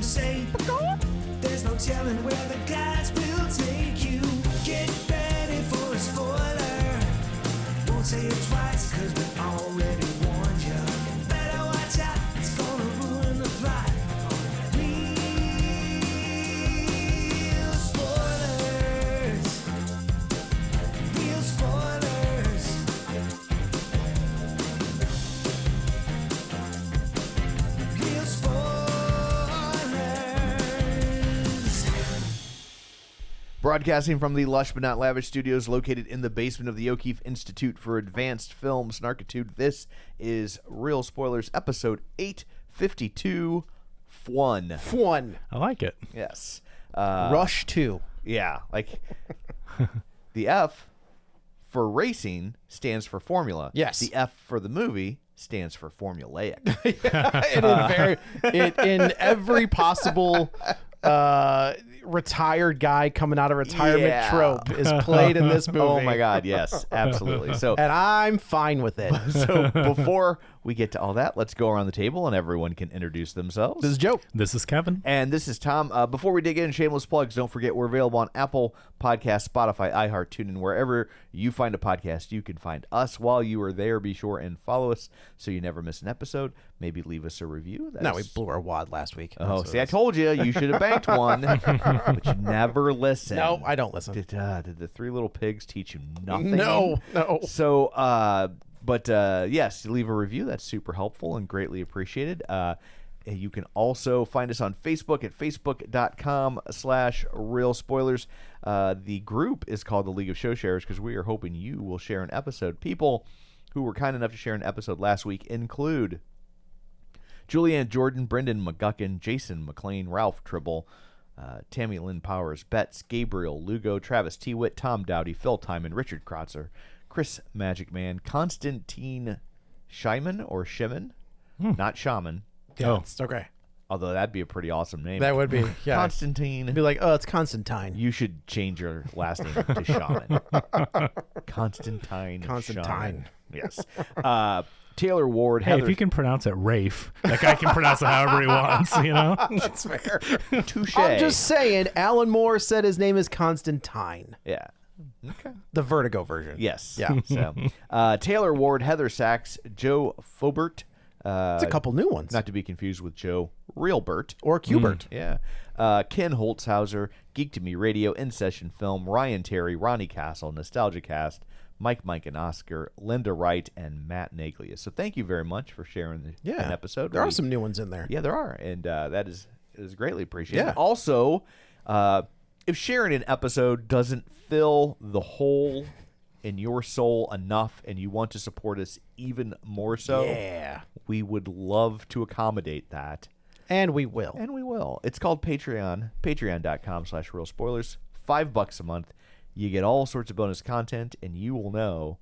them say, there's no telling where the guys will take you. Get ready for a spoiler. Won't say it twice, cause we already warned you. Better watch out, it's gonna ruin the plot. Real spoilers. Real spoilers. Real spoilers. Broadcasting from the lush but not lavish studios located in the basement of the O'Keefe Institute for Advanced Film Snarkitude, this is Real Spoilers, episode 852, Fun. Fun. I like it. Yes. Rush 2. Yeah, like the F for racing stands for formula. Yes. The F for the movie stands for formulaic. In every possible retired guy coming out of retirement trope is played in this movie. Oh my God, yes, absolutely. So, and I'm fine with it. so before we get to all that, let's go around the table and everyone can introduce themselves. This is Joe. This is Kevin. And this is Tom. Before we dig in, shameless plugs, don't forget we're available on Apple Podcasts, Spotify, iHeart, TuneIn, wherever you find a podcast, you can find us. While you are there, be sure and follow us so you never miss an episode. Maybe leave us a review. No, we blew our wad last week. Oh, see, I told you. You should have banked one, but you never listen. No, I don't listen. Did the Three Little Pigs teach you nothing? No. So, yes, leave a review. That's super helpful and greatly appreciated. You can also find us on Facebook at facebook.com/Real Spoilers. The group is called the League of Show Sharers because we are hoping you will share an episode. People who were kind enough to share an episode last week include Julianne Jordan, Brendan McGuckin, Jason McLean, Ralph Tribble, Tammy Lynn Powers, Betts, Gabriel Lugo, Travis Tewitt, Tom Dowdy, Phil Timon, Richard Krotzer, Chris Magic Man, Constantine Shyman or Shimon, not Shaman. Yeah, it's okay. Although that'd be a pretty awesome name. That would be, yeah. Constantine. It'd be like, oh, it's Constantine. You should change your last name to Shaman. Constantine. Shaman. Yes. Taylor Ward. Hey, Heather... if you can pronounce it Rafe, that guy can pronounce it however he wants, you know? That's fair. Touche. I'm just saying, Alan Moore said his name is Constantine. Yeah. Okay. The Vertigo version. Yes. Yeah. So, Taylor Ward, Heather Sachs, Joe Fobert. It's a couple new ones. Not to be confused with Joe Realbert. Or Cubert. Yeah. Ken Holtzhauser, Geek to Me Radio, In Session Film, Ryan Terry, Ronnie Castle, Nostalgia Cast, Mike and Oscar, Linda Wright, and Matt Naglia. So thank you very much for sharing an episode. There are some new ones in there. Yeah, there are. And that is greatly appreciated. Yeah. Also, if sharing an episode doesn't fill the hole in your soul enough and you want to support us even more so, we would love to accommodate that. And we will. It's called Patreon, patreon.com/Real Spoilers. $5 a month. You get all sorts of bonus content, and you will know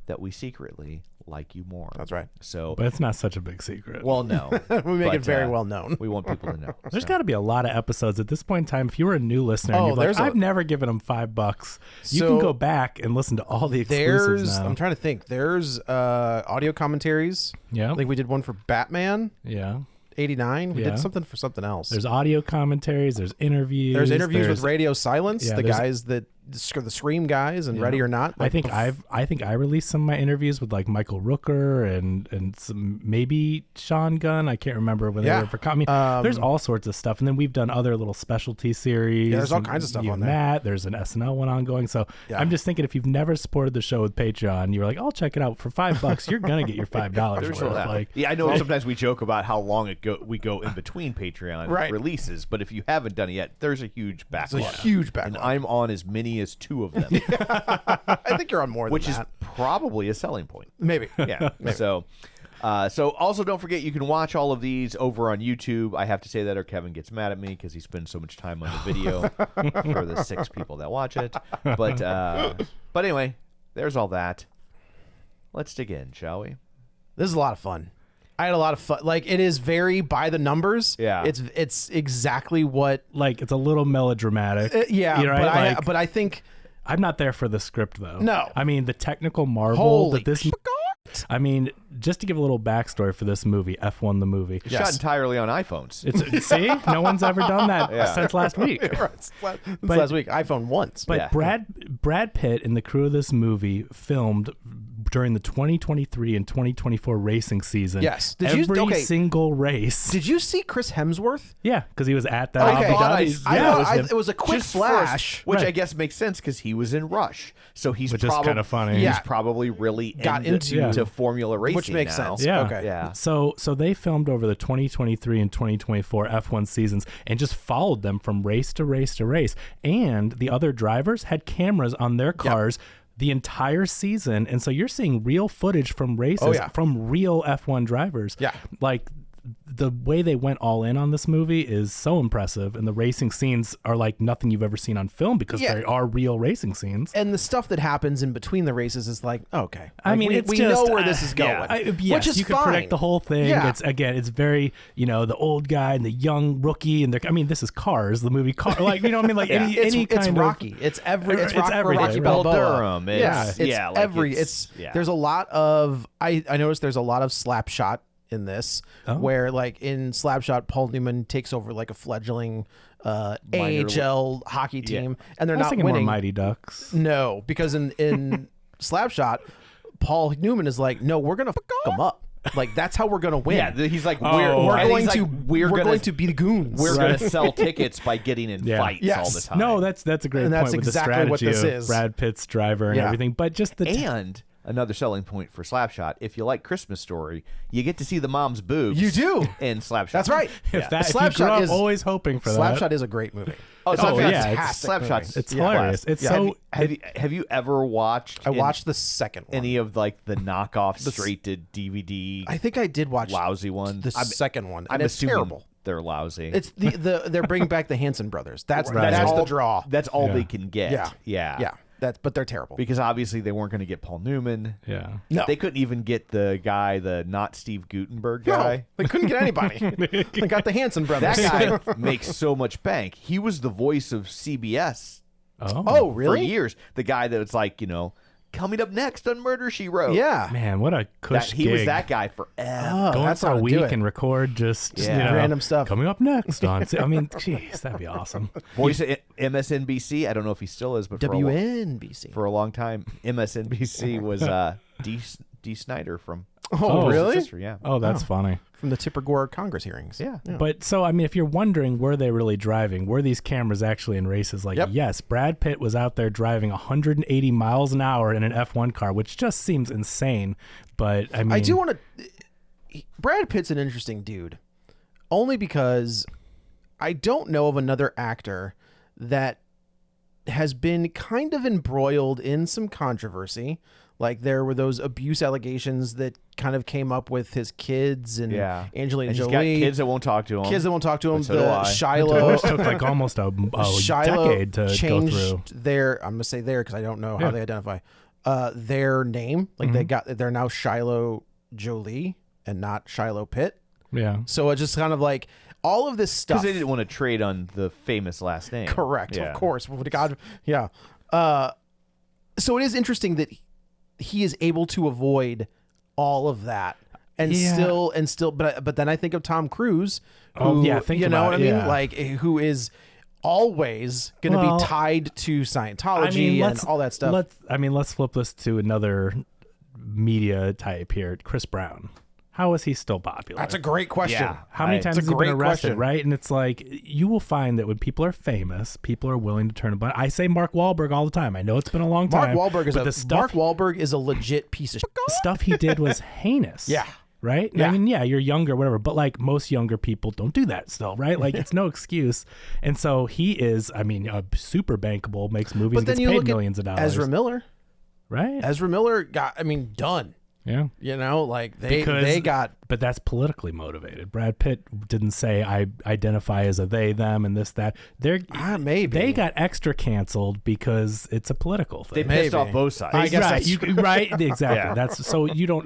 that we secretly like you more. That's right. So, But it's not such a big secret. well, no. We make it very well known. We want people to know. There's got to be a lot of episodes at this point in time. If you were a new listener and you're like, I've never given them $5, you can go back and listen to all the exclusives now. I'm trying to think. There's audio commentaries. Yeah. I think we did one for Batman. Yeah. 89. We did something for something else. There's audio commentaries. There's interviews. There's interviews with Radio Silence, Yeah, the guys that the Scream guys and Ready or Not. I think I released some of my interviews with like Michael Rooker and some maybe Sean Gunn. I can't remember when they were for. I mean, there's all sorts of stuff, and then we've done other little specialty series. Yeah, there's all kinds of stuff on there. Matt, there's an SNL one ongoing. So I'm just thinking, if you've never supported the show with Patreon, you're like, I'll check it out for $5. You're gonna get your $5 worth. Like, yeah, I know. Sometimes we joke about how long we go in between Patreon releases, but if you haven't done it yet, there's a huge backlog. It's a huge backlog, and I'm on as many as 2 of them. I think you're on more than which that. is probably a selling point. Maybe. Yeah. Maybe. So also don't forget you can watch all of these over on YouTube. I have to say that or Kevin gets mad at me because he spends so much time on the video for the 6 people that watch it. But anyway, there's all that. Let's dig in, shall we? This is a lot of fun. I had a lot of fun. Like, it is very by the numbers. Yeah. It's exactly what... Like, it's a little melodramatic. Yeah, you know, right? but I think... I'm not there for the script, though. No. I mean, the technical marvel that this... Correct. I mean, just to give a little backstory for this movie, F1 the movie. It's shot entirely on iPhones. See, no one's ever done that since last week. Last week, iPhone once. But Brad Pitt and the crew of this movie filmed during the 2023 and 2024 racing season. Yes. Every single race. Did you see Chris Hemsworth? Yeah, because he was at that Abu Dhabi. It was a quick flash. Which I guess makes sense because he was in Rush. So he's which is kind of funny. He's probably really got into Formula racing, which makes sense. Yeah. Okay. Yeah. So they filmed over the 2023 and 2024 F1 seasons and just followed them from race to race to race. And the other drivers had cameras on their cars the entire season. And so you're seeing real footage from races from real F1 drivers. Yeah. Like the way they went all in on this movie is so impressive, and the racing scenes are like nothing you've ever seen on film because they are real racing scenes. And the stuff that happens in between the races is like, okay. I mean, we know where this is going. Which is you can predict the whole thing. Yeah. It's very, the old guy and the young rookie, and this is Cars, the movie Cars. Like, you know what I mean? Like it's Rocky. It's everything. Rocky Balboa. Durham. There's a lot of I noticed there's a lot of Slapshot in this, where like in Slapshot, Paul Newman takes over like a fledgling AHL hockey team, and they're not winning. More Mighty Ducks. No, because in Slapshot, Paul Newman is like, no, we're gonna fuck them up. Like that's how we're gonna win. Yeah, he's like, we're going to be the goons. We're gonna sell tickets by getting in fights all the time. No, that's a great point with exactly the strategy of Brad Pitt's driver and everything. But just another selling point for Slapshot, if you like Christmas Story, you get to see the mom's boobs. You do in Slapshot. That's right. If you grew up always hoping for that. Slapshot is a great movie. Slapshot. It's hilarious. It's so. Have you ever watched? I watched the second one. Any of like the knockoff straight to DVD? I think I did watch lousy ones. The second one, and I'm it's terrible. They're lousy. It's they're bringing back the Hanson brothers. That's the draw. That's all they can get. Yeah. But they're terrible because obviously they weren't going to get Paul Newman. Yeah, no, they couldn't even get the guy, the not Steve Guttenberg guy. No, they couldn't get anybody. They got the Hanson brothers. That guy makes so much bank. He was the voice of CBS. Oh, really? For years, the guy that was like, coming up next on Murder, She Wrote. Yeah, man, what a cush He was that guy forever. Going for a week and record just random stuff. Coming up next on. I mean, jeez, that'd be awesome. Voice of MSNBC. I don't know if he still is, but WNBC for a long time, MSNBC was D. Snyder from. Oh, really? Sister, yeah. Oh, that's funny. From the Tipper Gore Congress hearings. Yeah. But so, I mean, if you're wondering, were they really driving? Were these cameras actually in races? Like, yes, Brad Pitt was out there driving 180 miles an hour in an F1 car, which just seems insane. But, I mean. I do want to. Brad Pitt's an interesting dude. Only because I don't know of another actor that has been kind of embroiled in some controversy. Like there were those abuse allegations that kind of came up with his kids and Angelina Jolie. He's got kids that won't talk to him. Shiloh. It took like almost a decade to go through. I'm gonna say because I don't know how they identify their name. Like they're now Shiloh Jolie and not Shiloh Pitt. Yeah. So it's just kind of like all of this stuff because they didn't want to trade on the famous last name. Correct. Of course. God. Yeah. So it is interesting that he is able to avoid all of that and still, but then I think of Tom Cruise, who, you know what I mean? Like who is always going to be tied to Scientology and all that stuff. Let's flip this to another media type here. Chris Brown. How is he still popular? That's a great question. Yeah. How many times has he been arrested, right? And it's like, you will find that when people are famous, people are willing to turn a blind. I say Mark Wahlberg all the time. I know it's been a long time. Mark Wahlberg is a legit piece of shit. Stuff he did was heinous. Yeah. Right? Yeah. I mean, you're younger, whatever, but like most younger people don't do that still, right? Like it's no excuse. And so he is, super bankable, makes movies, but then gets paid millions of dollars. Ezra Miller. Right? Ezra Miller got, done. Yeah. They got. But that's politically motivated. Brad Pitt didn't say, I identify as a they, them, and this, that. Maybe. They got extra canceled because it's a political thing. They pissed off both sides. I guess right. Exactly. Yeah. That's so you don't,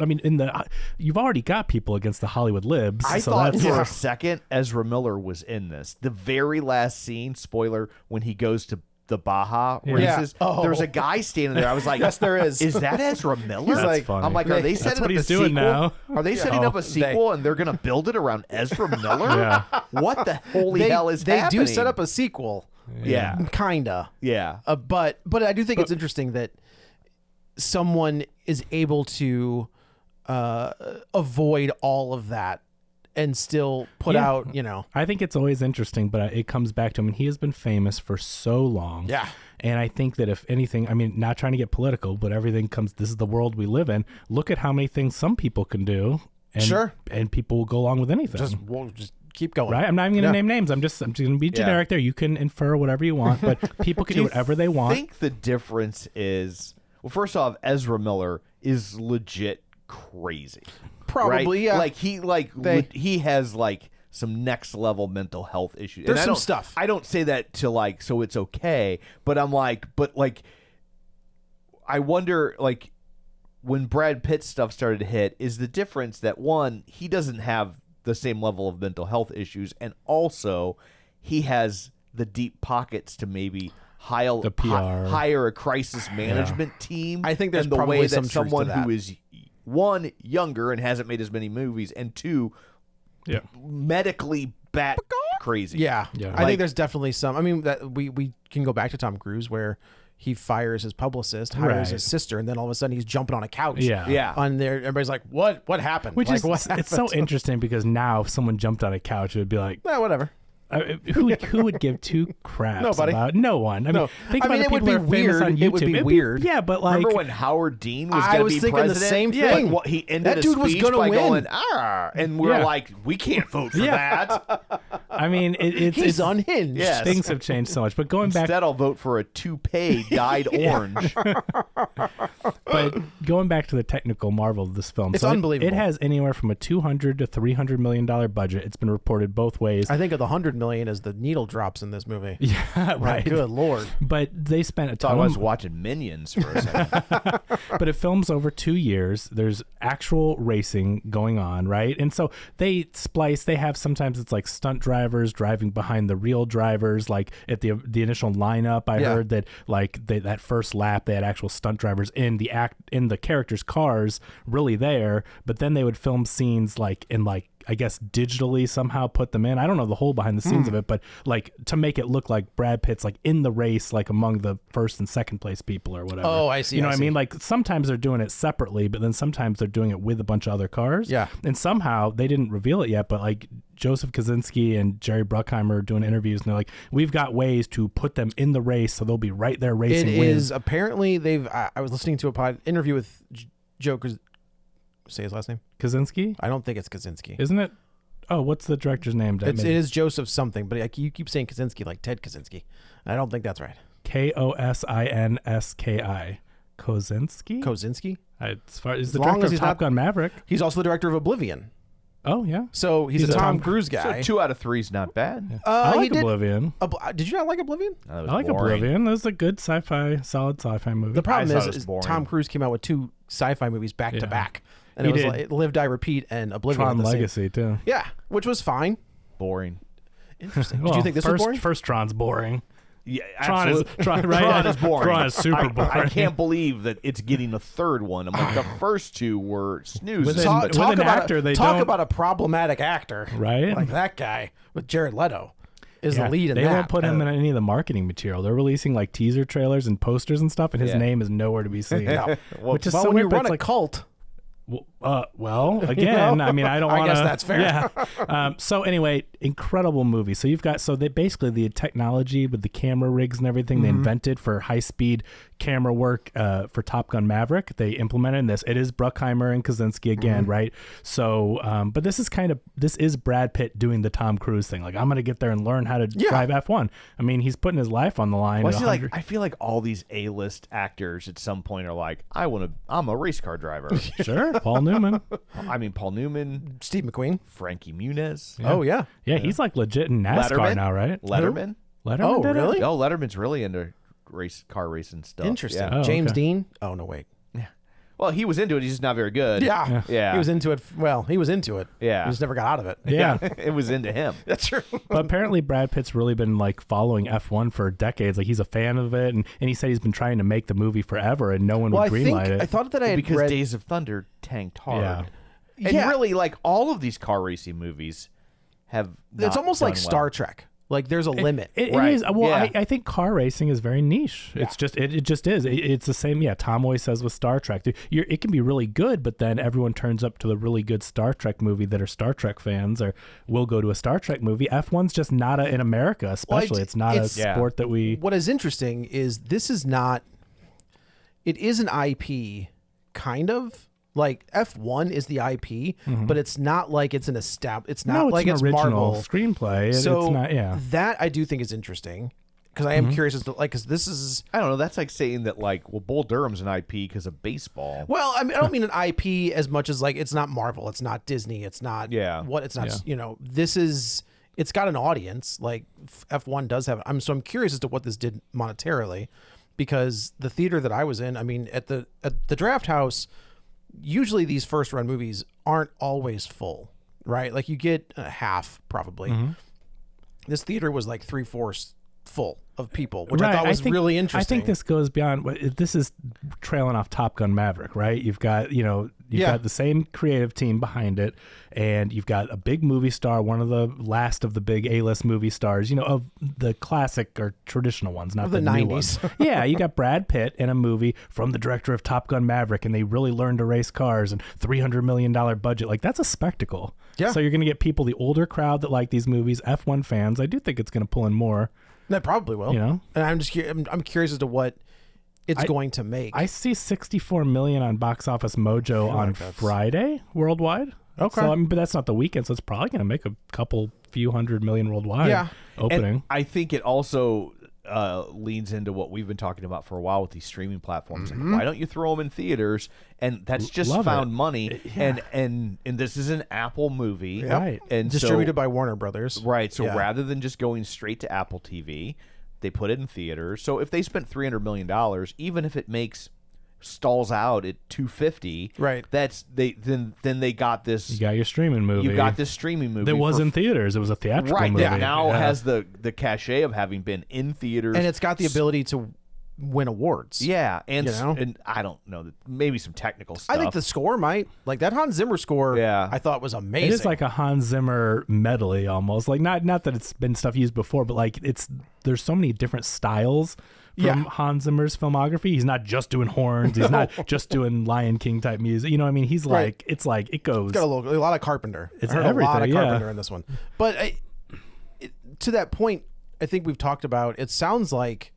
you've already got people against the Hollywood libs. I thought for a second Ezra Miller was in this. The very last scene, spoiler, when he goes to the Baja Yeah. races. Oh. There's a guy standing there. I was like, Yes, there is. Is that Ezra Miller? He's like- funny. I'm like, are they That's setting what up he's a doing sequel? now. Are they setting up a sequel and they're going to build it around Ezra Miller? Yeah. What the holy hell is they happening? do set up a sequel. Yeah. Kinda. Yeah. But I do think it's interesting that someone is able to avoid all of that and still put Yeah. out, you know. I think it's always interesting, but it comes back to him. And he has been famous for so long. Yeah. And I think that if anything, I mean, not trying to get political, but everything comes, this is the world we live in. Look at how many things some people can do. And, Sure. And people will go along with anything. We'll just keep going. Right? I'm not even going to name names. I'm just going to be generic there. You can infer whatever you want, but people can do whatever they I want. think the difference is, well, first off, Ezra Miller is legit crazy. Probably, right? yeah. Like he has like some next level mental health issues. There's And I some don't- stuff. I don't say that to like so it's okay, but I'm like, I wonder like when Brad Pitt stuff started to hit, is the difference that one, he doesn't have the same level of mental health issues, and also he has the deep pockets to maybe hire The PR. hire a crisis management team. I think there's and the probably way some that truth to someone that. who is one, younger and hasn't made as many movies, and two, Yeah. medically bat crazy. Yeah. Yeah. I Like- think there's definitely some. I mean, that we can go back to Tom Cruise where he fires his publicist, hires Right. his sister, and then all of a sudden he's jumping on a couch. Yeah. Yeah. On there, everybody's like, "What? What happened?" Which like, is, what it's so happened? interesting because now if someone jumped on a couch, it would be like, Whatever. who would give two craps Nobody. about no one? I mean, No. think I about mean, the it would people be who are famous weird. on It YouTube. would be It'd weird. Yeah, but like, Remember when Howard Dean was I going to was be thinking the president? same Yeah. thing. Like, what, he ended That a dude was speech gonna by win. going, "Ah," and we're Yeah. like, we can't vote for Yeah. that. I mean, it's He's unhinged. Yes. things have changed so much. But going back, Instead, I'll vote for a toupee dyed orange. but going back to the technical marvel of this film, It's so unbelievable. It has anywhere from a $200 to $300 million budget. It's been reported both ways. I think of the $100 million as the needle drops in this movie. Yeah, right. Good Lord. But they spent a Thought I ton. was watching Minions for a second. But it films over 2 years. There's actual racing going on, right? And so they splice. They have sometimes it's like stunt drivers driving behind the real drivers. Like at the initial lineup, I Yeah. heard that like that first lap they had actual stunt drivers in the characters' cars, really there. But then they would film scenes like in like, I guess digitally somehow put them in. I don't know the whole behind the scenes of it, but like to make it look like Brad Pitt's like in the race, like among the first and second place people or whatever. Oh, I see, You know I what I see. mean? Like sometimes they're doing it separately, but then sometimes they're doing it with a bunch of other cars. Yeah. And somehow they didn't reveal it yet, but like Joseph Kosinski and Jerry Bruckheimer are doing interviews and they're like, we've got ways to put them in the race so they'll be right there It racing with. is apparently I was listening to a interview with Joe. Say his last name. Kosinski? I don't think it's Kaczynski. Isn't it? Oh, what's the director's name? It is Joseph something, but like, you keep saying Kaczynski like Ted Kaczynski. I don't think that's right. Kosinski. Kosinski? Kozinski? As far as As the long director as of he's Top not- Gun Maverick. He's also the director of Oblivion. Oh, yeah. So he's He's a a Tom Tom- Cruise So guy. 2 out of 3 is not bad. I he like did. Oblivion. Did you not like Oblivion? That was I like boring. Oblivion. That was a good sci-fi, solid sci-fi movie. The problem thought it was is boring. Tom Cruise came out with 2 sci-fi movies back Yeah. to back, and He it was did. like Live, Die, Repeat, and Oblivion. Tron at the same- Legacy, too. Yeah, which was fine. Boring. Interesting. Well, Did you think this first, was boring? First Tron's boring. Yeah, Tron is absolutely. Tron, right? Tron is boring. Tron is super boring. I can't believe that it's getting a third one. I'm like, the first 2 were snoozes. With Talk, with talk an about actor, a, they talk don't- about a problematic actor, Right? Like that guy with Jared Leto is Yeah, the lead in they that. won't put him in any of the marketing material. They're releasing like teaser trailers and posters and stuff, and his Yeah. name is nowhere to be seen. No. Which is well, so when you weird, but run it's a like, cult, well, again, I mean, I don't I want to. guess that's fair. Yeah. So anyway, incredible movie. So you've got basically the technology with the camera rigs and everything they invented for high speed camera work for Top Gun Maverick. They implemented in this. It is Bruckheimer and Kosinski again, right? So, but this is Brad Pitt doing the Tom Cruise thing. Like I'm gonna get there and learn how to drive F1. I mean, he's putting his life on the line. Well, at I feel like all these A-list actors at some point are like, I'm a race car driver. Sure, Paul Newman. I mean, Paul Newman, Steve McQueen. Frankie Muniz, Oh yeah. Yeah, he's like legit in NASCAR Letterman now, right? Letterman. Letterman Oh, did it? really? Oh, Letterman's really into car racing stuff. Interesting. Yeah. Oh, James okay. Dean. Oh no, wait. Well, he was into it. He's just not very good. Yeah. Yeah. He was into it. Well, he was into it. Yeah. He just never got out of it. Yeah. It was into him. That's true. But apparently Brad Pitt's really been like following F1 for decades. Like he's a fan of it, and he said he's been trying to make the movie forever, and no one would greenlight it. I thought that I had Because read. Days of Thunder tanked hard. Yeah. And Yeah. really, like, all of these car racing movies have It's not almost done like well. Star Trek. Like there's a limit. It Right. is. Well, Yeah. I think car racing is very niche. It's just it just is. It's the same. Yeah, Tom always says with Star Trek, it can be really good, but then everyone turns up to the really good Star Trek movie that are Star Trek fans, or will go to a Star Trek movie. F1's just not in America, especially. It's not a sport that we. What is interesting is this is not. It is an IP, kind of. Like F1 is the IP, but it's not like it's an It's not No, it's like an it's original Marvel screenplay. So it's not. Yeah. that I do think is interesting because I am curious as to like because this is I don't know. That's like saying that, like, well, Bull Durham's an IP because of baseball. well I don't mean an IP as much as like it's not Marvel, it's not Disney, it's not it's not this is it's got an audience like F1 does have. I'm curious as to what this did monetarily because the theater that I was in, I mean at the Draft House. Usually these first run movies aren't always full, right? Like you get half probably. This theater was like 3/4 full of people, which I thought was really interesting. I think this goes beyond. This is trailing off Top Gun Maverick, right? You've got got the same creative team behind it, and you've got a big movie star, one of the last of the big A-list movie stars, of the classic or traditional ones, not the new 90s. ones. Yeah, you got Brad Pitt in a movie from the director of Top Gun Maverick, and they really learned to race cars and $300 million budget. Like that's a spectacle. Yeah. So you're going to get people, the older crowd that like these movies, F1 fans. I do think it's going to pull in more. That probably will. And I'm curious as to what it's going to make. I see 64 million on Box Office Mojo on Friday worldwide. Okay. So, but that's not the weekend, so it's probably going to make a few hundred million worldwide opening. And I think it also leans into what we've been talking about for a while with these streaming platforms. Like, why don't you throw them in theaters? And that's just found money. And this is an Apple movie, Right? And distributed by Warner Brothers, right? So rather than just going straight to Apple TV, they put it in theaters. So if they spent $300 million, even if it stalls out at 250, right? That's then they got this. You got your streaming movie. You got this streaming movie that was in theaters. It was a theatrical movie. That now has the cachet of having been in theaters, and it's got the ability to win awards. Yeah, and I don't know, maybe some technical stuff. I think the score might, like that Hans Zimmer score. Yeah. I thought was amazing. It is like a Hans Zimmer medley almost. Like not that it's been stuff used before, but like there's so many different styles from Hans Zimmer's filmography. He's not just doing horns. He's not just doing Lion King type music. You know what I mean? He's like, it's like it goes. It's got a lot of Carpenter. It's I heard everything, a lot of Carpenter in this one. But to that point, I think we've talked about. It sounds like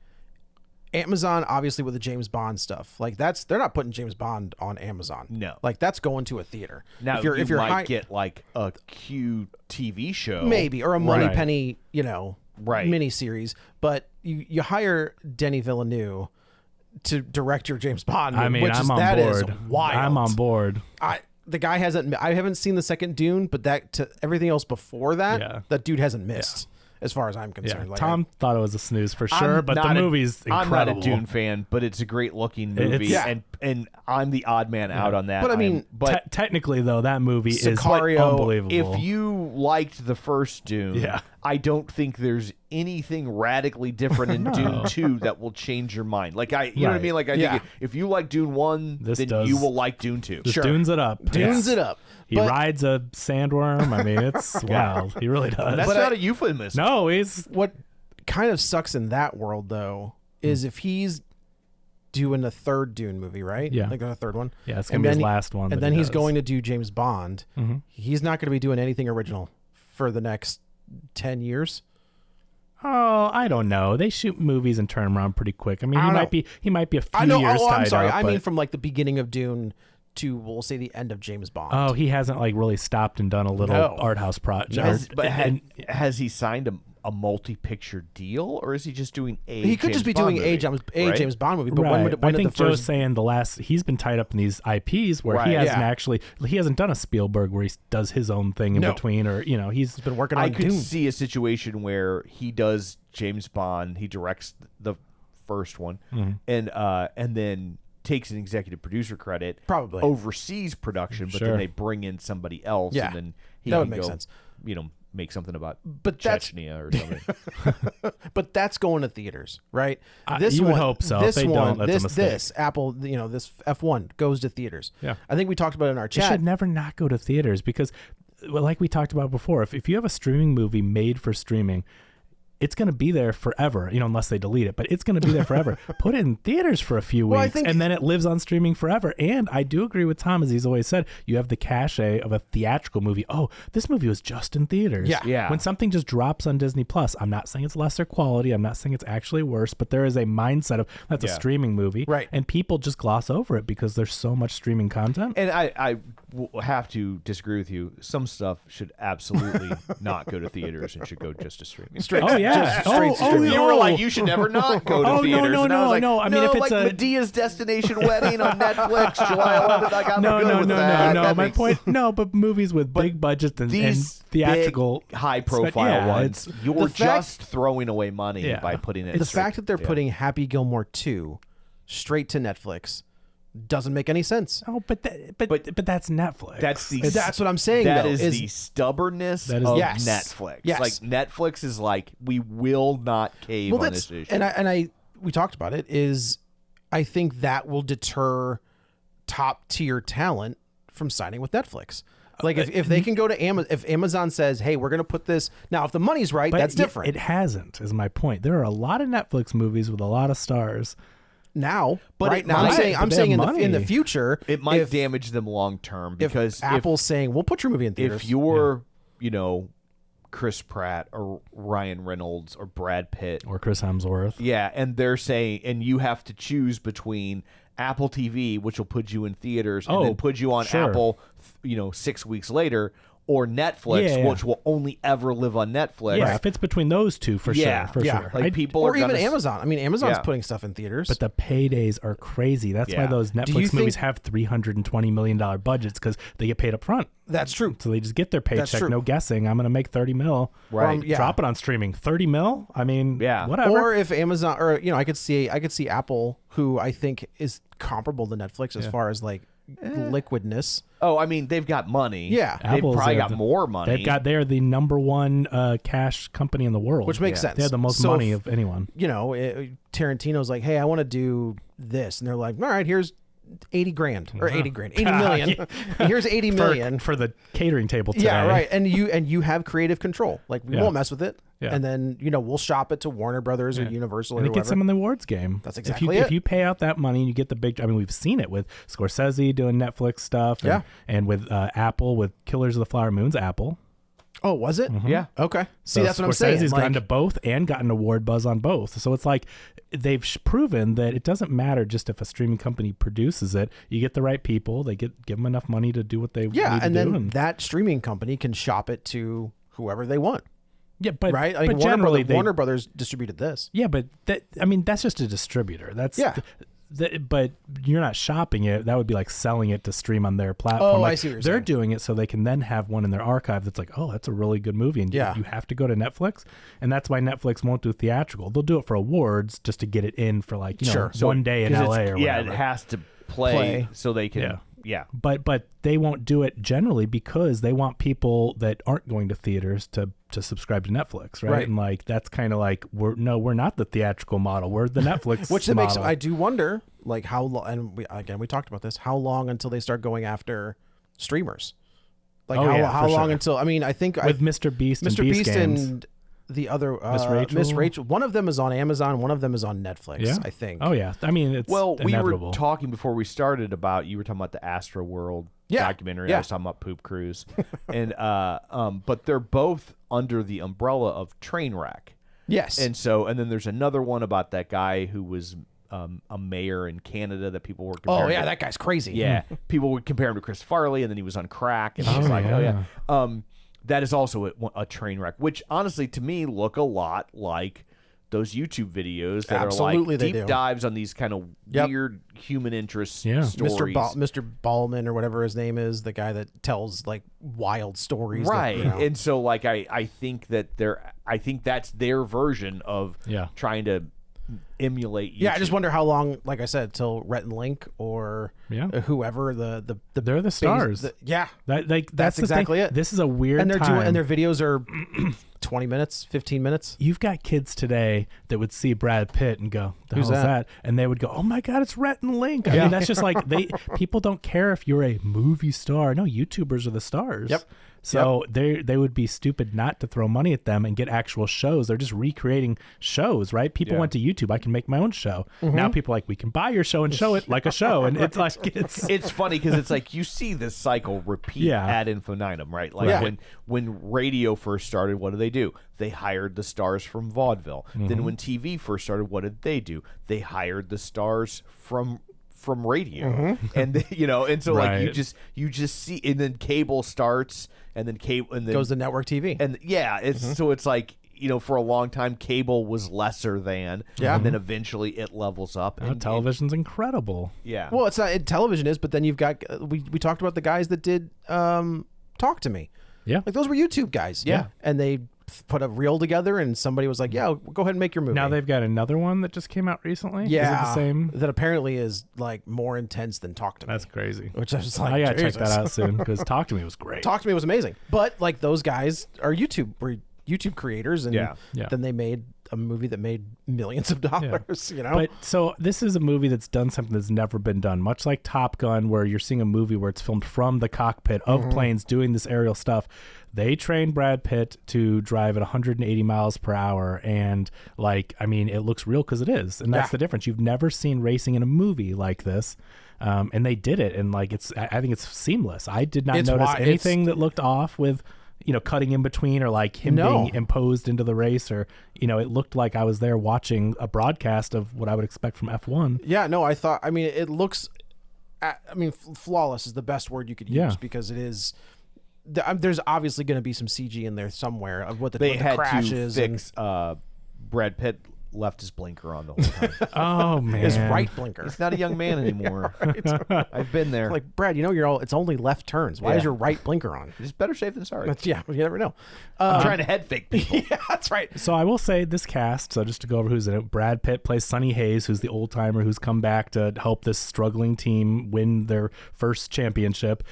Amazon, obviously with the James Bond stuff, like they're not putting James Bond on Amazon. No, like that's going to a theater. Now if you're might get like a Q TV show, maybe, or a Moneypenny, mini series. But you hire Denis Villeneuve to direct your James Bond movie, I mean, I'm on that board. is wild. I'm on board. The guy hasn't. I haven't seen the second Dune, but everything else before that, that dude hasn't missed. As far as I'm concerned, yeah. Tom thought it was a snooze for sure, but the movie's incredible. I'm not a Dune fan, but it's a great looking movie, and I'm the odd man out on that. But I mean, technically though, that movie Sicario, is unbelievable. If you liked the first Dune, I don't think there's anything radically different in Dune 2 that will change your mind. Like you know what I mean? Like I think if you like Dune 1, then you will like Dune 2. Just dunes it up. Dunes it up. He rides a sandworm. I mean, it's wild. He really does. That's not a euphemism. No, he's... What kind of sucks in that world, though, is if he's doing a third Dune movie, right? Yeah. Like a third one. Yeah, it's going to be his last one. And then he's going to do James Bond. Mm-hmm. He's not going to be doing anything original for the next 10 years. Oh, I don't know. They shoot movies and turn them around pretty quick. I mean, he might be a few years tied I'm sorry. up, I mean from like the beginning of Dune to, we'll say, the end of James Bond. Oh, he hasn't like really stopped and done a little art house project. Has he signed a multi-picture deal, or is he just doing a? He could just be doing a James Bond movie. But when I did think the first? Joe's saying he's been tied up in these IPs where he hasn't done a Spielberg where he does his own thing in between, or he's been working on. I could Dune. see a situation where he does James Bond, he directs the first one, and then takes an executive producer credit, Probably. oversees production, but Sure. then they bring in somebody else, Yeah. and then he That can would make go, sense. Make something about But that's- Chechnya or something. But that's going to theaters, right? You would hope so. If This they one, don't, that's a mistake. this Apple, this F1 goes to theaters. Yeah. I think we talked about it in our It chat. should never not go to theaters because, well, like we talked about before, if you have a streaming movie made for streaming, it's going to be there forever, unless they delete it, but it's going to be there forever. Put it in theaters for a few Well, I weeks, think- and then it lives on streaming forever. And I do agree with Tom, as he's always said, you have the cachet of a theatrical movie. Oh, this movie was just in theaters. Yeah. Yeah. When something just drops on Disney Plus, I'm not saying it's lesser quality. I'm not saying it's actually worse, but there is a mindset of that's a Yeah. streaming movie. Right. And people just gloss over it because there's so much streaming content. And I will have to disagree with you. Some stuff should absolutely not go to theaters and should go just to streaming. Straight, Oh, yeah. just straight to streaming. You were like, you should never not go to Oh, no, theaters. no, and I was no, like, no. I mean, if it's like a- Medea's Destination Wedding on Netflix, July 11th, like, I'm good with that. No. That My makes- point, no, but movies with big budgets and These theatrical, big, high-profile yeah, ones, it's- you're The fact- just throwing away money Yeah. by putting it. The straight- fact that they're yeah. putting Happy Gilmore 2 straight to Netflix doesn't make any sense. Oh, but that's Netflix. That's what I'm saying. That though, is the stubbornness That is- of Yes. Netflix. Yes. Like Netflix is like, we will not cave on this issue. and we talked about it. Is I think that will deter top tier talent from signing with Netflix. Like if they can go to Amazon, if Amazon says, "Hey, we're going to put this now," if the money's right, But that's different. It hasn't, is my point. There are a lot of Netflix movies with a lot of stars. Now, But right it now, might, I'm saying but I'm they saying have in the money. future, it might if, damage them long term if because Apple's saying, "We'll put your movie in theaters." if you're, Chris Pratt or Ryan Reynolds or Brad Pitt, Or Chris Hemsworth. yeah, and they're saying, and you have to choose between Apple TV, which will put you in theaters, and then put you on sure. Apple, 6 weeks later, or Netflix, Yeah. which will only ever live on Netflix. Yeah, if it's between those two, for Yeah, sure. For yeah. sure. Like people or are even gonna Amazon. I mean, Amazon's Yeah. putting stuff in theaters. But the paydays are crazy. That's why Yeah. those Do you Netflix movies think- have $320 million budgets, because they get paid up front. that's true. So they just get their That's paycheck, true. no guessing. I'm going to make 30 mil. Right. Yeah. Drop it on streaming. 30 mil? I mean, Yeah. whatever. Or if Amazon, or I could see Apple, who I think is comparable to Netflix as far as like liquidness. Oh, I mean, they've got money. Yeah. They've Apple's probably the- got more money. They're the number one cash company in the world. Which makes sense. They have the most So money if- of anyone. Tarantino's like, "Hey, I want to do this," and they're like, "All right, here's 80 grand or 80 grand, 80 million. Here's 80 million." For the catering table today. Yeah, right. And you have creative control. Like we Yeah. won't mess with it. Yeah. And then we'll shop it to Warner Brothers or Universal And or it gets whatever. them in the awards game. That's if exactly you, it. If you pay out that money and you get the big, I mean, we've seen it with Scorsese doing Netflix stuff. And, Yeah. And with Apple, with Killers of the Flower Moon's Apple. Oh, was it? Yeah. Okay. See, So that's what I'm saying. Scorsese's Like, gotten to both and gotten award buzz on both. So it's like they've proven that it doesn't matter just if a streaming company produces it. You get the right people. They give them enough money to do what they yeah, need and to do. then that streaming company can shop it to whoever they want. Yeah, but Right? I but mean, generally Warner Brothers distributed this. Yeah, but that's just a distributor. That's Yeah. But you're not shopping it. That would be like selling it to stream on their platform. Oh, Like, I see what you're they're saying. doing it so they can then have one in their archive that's like, oh, that's a really good movie, and Yeah. you have to go to Netflix, and that's why Netflix won't do theatrical. They'll do it for awards just to get it in for like Sure. one day in 'Cause LA it's- or yeah, whatever. it has to play so they can. Yeah. But they won't do it generally because they want people that aren't going to theaters to subscribe to Netflix, right? Right. And like that's kind of like we're not the theatrical model. We're the Netflix Which that makes model. I do wonder like how long, and we talked about this, how long until they start going after streamers? Like Oh, yeah, how for long sure. until I think with Mr. Beast and Mr. Beast Beast Games. and the other Miss Rachel? One of them is on Amazon, one of them is on Netflix, Yeah, I think. Oh yeah, I mean it's Well, we inevitable. were talking before we started about, you were talking about the Astro World Yeah, documentary. yeah. I was talking about Poop Cruise, and but they're both under the umbrella of Trainwreck. Yes. And then there's another one about that guy who was a mayor in Canada that people were comparing. oh yeah, to- that guy's crazy. yeah. People would compare him to Chris Farley, and then he was on crack, and I was Oh, like, oh yeah. yeah. That is also a train wreck, which honestly to me look a lot like those YouTube videos that Absolutely, are they like deep do. dives on these kind of Yep. weird human interest Yeah. stories. Mr. Ballman or whatever his name is, the guy that tells like wild stories. that, Right. you know. And so like I think that I think that's their version of Yeah. trying to emulate YouTube. Yeah, I just wonder how long, like I said, till Rhett and Link or Yeah. whoever the They're the stars. yeah, That's the exactly thing. it. This is a weird and they're time. doing and their videos are 20 minutes, 15 minutes. You've got kids today that would see Brad Pitt and go, "The Who's hell's that?" that?" And they would go, "Oh my God, it's Rhett and Link." I mean, that's just like people don't care if you're a movie star. No, YouTubers are the stars. Yep. So they would be stupid not to throw money at them and get actual shows. They're just recreating shows, right? People went to YouTube. I can make my own show. Now people are like, we can buy your show and show it like a show. And it's like It's funny because it's like you see this cycle repeat ad infinitum, right? Like when radio first started, what do? They hired the stars from vaudeville. Then when TV first started, what did? They hired the stars from radio, and and so like you just see, and then cable starts, and then Goes to network TV, and it's so it's like for a long time cable was lesser than, and then eventually it levels up. and television's incredible. Well, it's not. Television is, but then you've got we talked about the guys that did Talk to Me. Yeah, like those were YouTube guys. And they put a reel together, and somebody was like, "Yeah, go ahead and make your movie." Now they've got another one that just came out recently. Yeah, is it the same? That apparently is like more intense than Talk to Me. That's crazy. Which I was like, I gotta check Jesus. that out soon because Talk to Me was great. Talk to Me was amazing, but like those guys are YouTube creators, and then they made a movie that made millions of dollars. But so this is a movie that's done something that's never been done, much like Top Gun, where you're seeing a movie where it's filmed from the cockpit of planes doing this aerial stuff. They trained Brad Pitt to drive at 180 miles per hour, and it looks real because it is, and that's the difference. You've never seen racing in a movie like this. And they did it, and I think it's seamless. I did not notice anything that looked off with cutting in between, or like him being imposed into the race, or it looked like I was there watching a broadcast of what I would expect from F1. Yeah, no, it looks flawless is the best word you could use, because it is. There's obviously going to be some CG in there somewhere of what the crashes to fix. Brad Pitt left his blinker on the whole time. Oh man, his right blinker. He's not a young man anymore. I've been there. Like, Brad, it's only left turns. Why is your right blinker on? It's better safe than sorry. Yeah, you never know. I'm trying to head fake people. Yeah, that's right. So I will say this cast, so just to go over who's in it, Brad Pitt plays Sonny Hayes, who's the old timer who's come back to help this struggling team win their first championship.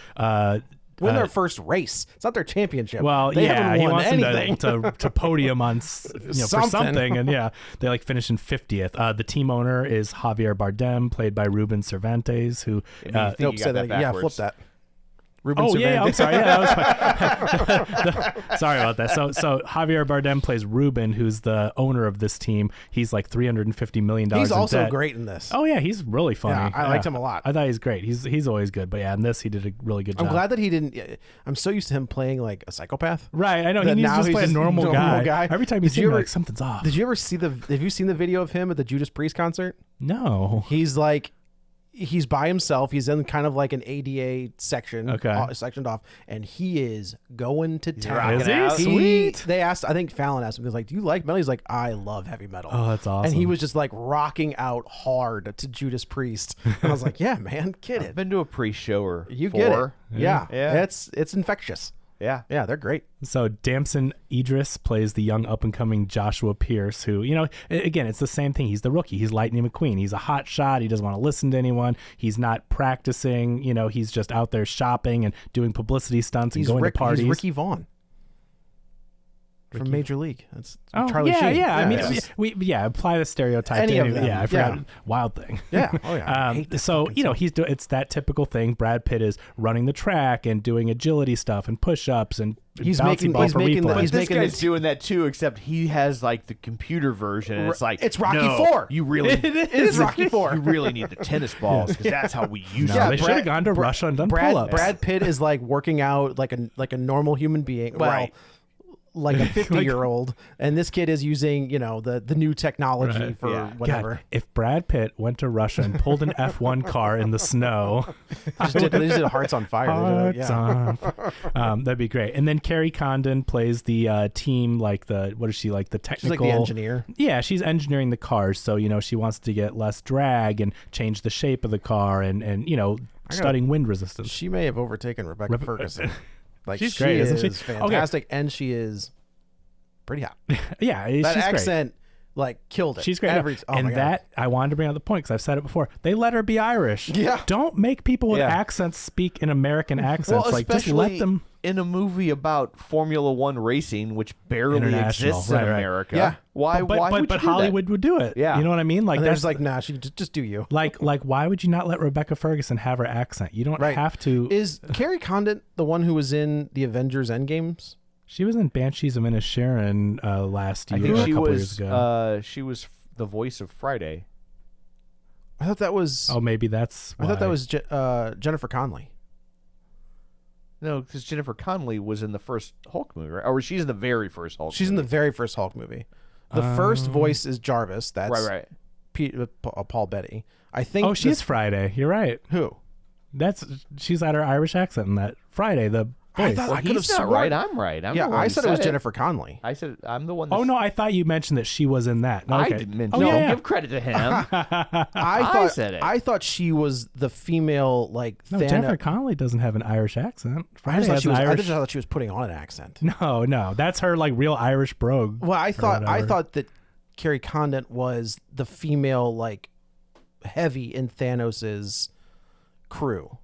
Win their first race. It's not their championship. Well, they haven't he won wants anything. them to podium on for something, and they finish in 50th. The team owner is Javier Bardem, played by Ruben Cervantes, who say that flip that. Ruben oh Cervantes. yeah, I'm sorry. Yeah, that was sorry about that. So Javier Bardem plays Ruben, who's the owner of this team. He's like $350 million. He's also debt. great in this. Oh yeah, he's really funny. Yeah, I liked him a lot. I thought he's great. He's always good. But in this he did a really good job. I'm glad that he didn't. I'm so used to him playing like a psychopath. Right, I know. He needs to just play a normal guy. Every time you see him, like, something's off. Did you ever see have you seen the video of him at the Judas Priest concert? No. He's by himself. He's in kind of like an ADA section, sectioned off, and he is going to town. Is he? Sweet. They asked, I think Fallon asked him, he was like, "Do you like metal?" He's like, "I love heavy metal." Oh, that's awesome. And he was just like rocking out hard to Judas Priest. And I was like, "Yeah, man, get it." I've been to a Priest show or You four. get it. Yeah. Yeah. It's infectious. Yeah. Yeah, they're great. So Damson Idris plays the young up-and-coming Joshua Pierce, who, again, it's the same thing. He's the rookie. He's Lightning McQueen. He's a hot shot. He doesn't want to listen to anyone. He's not practicing. He's just out there shopping and doing publicity stunts and going to parties. He's Ricky Vaughn. From Major League. That's Charlie yeah, Sheen. Yeah. I mean, we apply the stereotype Any to of them. Yeah, I forgot. Wild Thing. Yeah. Oh, yeah. So, it's that typical thing. Brad Pitt is running the track and doing agility stuff and push-ups and he's bouncing making ball for the- reflex. he's This making guy's this- doing that too, except he has like the computer version. And it's like It's Rocky no, IV. You really It is Rocky IV. You really need the tennis balls because that's how we use No, it. they should have gone to Russia and done pull-ups. Brad Pitt is like working out like a normal human being. Well, Right. like a 50-year-old, and this kid is using the new technology for whatever. God, if Brad Pitt went to Russia and pulled an F1 car in the snow, They just did Hearts on Fire. Hearts on. That'd be great. And then Carrie Condon plays the team, what is she, like the technical? She's like the engineer. Yeah, she's engineering the cars, so she wants to get less drag and change the shape of the car, and studying wind resistance. She may have overtaken Rebecca Ferguson. Like, She's great, isn't she? Fantastic, and she is pretty hot. Yeah, That she's accent, like killed it. She's great. Oh my and God. that, I wanted to bring up the point because I've said it before. They let her be Irish. Yeah. Don't make people with Yeah. accents speak in American accents. Well, like, just let them. in a movie about Formula One racing, which barely International, exists in right. America. Yeah. Why But would you do Hollywood would do it. Yeah. You know what I mean? Like, and they're that's just like, nah, she just do you. like why would you not let Rebecca Ferguson have her accent? You don't Right. have to. Is Carrie Condit the one who was in the Avengers Endgames? She was in Banshees of Inisherin last I year, think a she couple was. years ago. She was the voice of Friday. I thought that was. Oh, maybe that's. I thought that why. was Jennifer Connelly. No, because Jennifer Connelly was in the first Hulk movie, right? Or she's in the very first Hulk. She's in movie. the very first Hulk movie. The first voice is Jarvis. That's right. Paul Bettany. I think. Oh, she's Friday. You're right. who? She's got her Irish accent in that Friday. The I voice. thought- Well, I could've he's not sworn- right. I'm right. I'm Yeah, the one I who said it was it. Jennifer Connelly. I said I'm the one. Oh no, I thought you mentioned that she was in that. No, I okay. didn't mention. Oh, Don't yeah. give credit to him. I thought said it. I thought she was the female like No, Jennifer Connelly doesn't have an Irish accent. I Friday just, has an I Irish. just thought she was putting on an accent. No, that's her like real Irish brogue. Well, I thought whatever. that Carrie Condit was the female like heavy in Thanos's crew.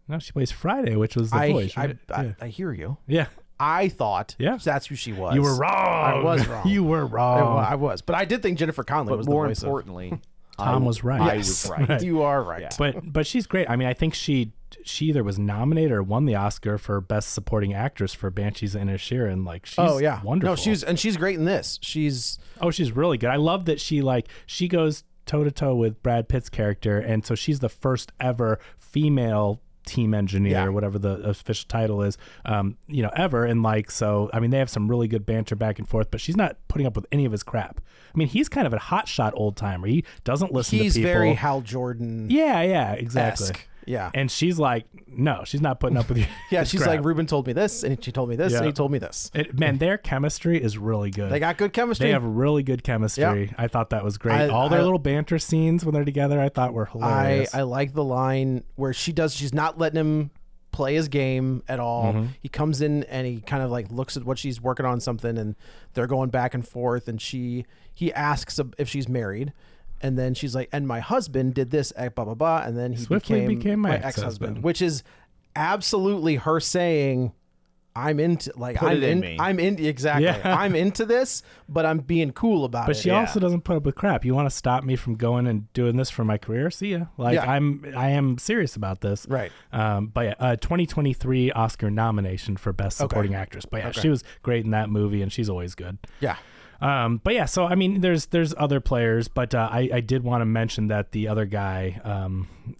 No, she plays Friday, which was the voice. Right? I hear you. yeah. I thought Yeah. that's who she was. You were wrong. I was wrong. You were wrong. I was, but I did think Jennifer Connelly But was more the voice importantly, Tom was right. I Yes. was right. You are right. Yeah. But she's great. I mean, I think she either was nominated or won the Oscar for Best Supporting Actress for Banshees of Inisherin. Like, she's wonderful. No, she's great in this. She's she's really good. I love that she goes toe to toe with Brad Pitt's character, and so she's the first ever female team engineer, Yeah. whatever the official title is, ever. And so, I mean, they have some really good banter back and forth, but she's not putting up with any of his crap. I mean, he's kind of a hotshot old timer. He doesn't listen to he's people. very Hal Jordan. Yeah, exactly. Yeah. And she's like, no, she's not putting up with you. Yeah, his she's crap. like, Ruben told me this, and she told me this, Yeah. and he told me this. Man, their chemistry is really good. They got good chemistry. They have really good chemistry. I thought that was great. All their little banter scenes when they're together, I thought were hilarious. I like the line where she's not letting him play his game at all. Mm-hmm. He comes in and he kind of like looks at what she's working on something, and they're going back and forth, and he asks if she's married. And then she's like, and my husband did this, blah, blah, blah. And then he Swiftly became my ex-husband, ex-husband. which is absolutely her saying, I'm into Put it in me. I'm in exactly. Yeah. I'm into this, but I'm being cool about But it. she also doesn't put up with crap. You want to stop me from going and doing this for my career? See ya. Like, Yeah. I am serious about this. Right. But yeah, 2023 Oscar nomination for Best Supporting Actress. But yeah, she was great in that movie, and she's always good. Yeah. But yeah, so I mean, there's other players, but I did want to mention that the other guy,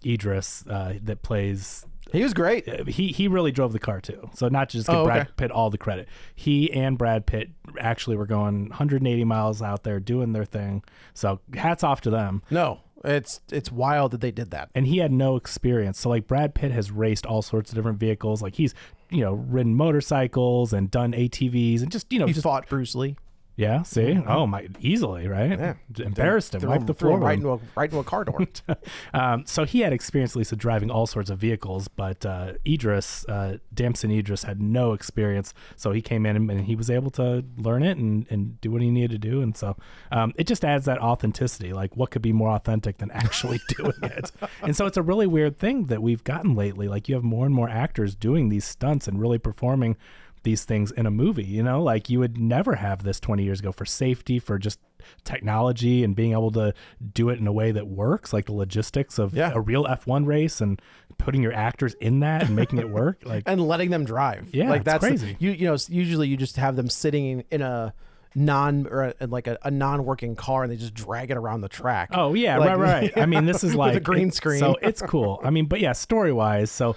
Idris, that plays. He was great. He really drove the car too. So not to just give Brad Pitt all the credit. He and Brad Pitt actually were going 180 miles out there doing their thing. So hats off to them. No, it's wild that they did that. And he had no experience. So like Brad Pitt has raced all sorts of different vehicles. Like he's ridden motorcycles and done ATVs and just He fought Bruce Lee. Yeah, see? Oh my, easily, right? Yeah. Embarrassed him, Threw wiped the threw floor him with right into a car door. So he had experience, at least, of driving all sorts of vehicles, but Damson Idris had no experience. So he came in and he was able to learn it and do what he needed to do. And so it just adds that authenticity. Like, what could be more authentic than actually doing it? And so it's a really weird thing that we've gotten lately. Like, you have more and more actors doing these stunts and really performing these things in a movie, like you would never have this 20 years ago for safety, for just technology and being able to do it in a way that works, like the logistics of a real F1 race and putting your actors in that and making it work, like and letting them drive. Yeah, like it's that's crazy. Usually you just have them sitting in a non-working car and they just drag it around the track. Oh yeah, Like- right. I mean, this is With like a green screen. so it's cool. I mean, but yeah, story wise, so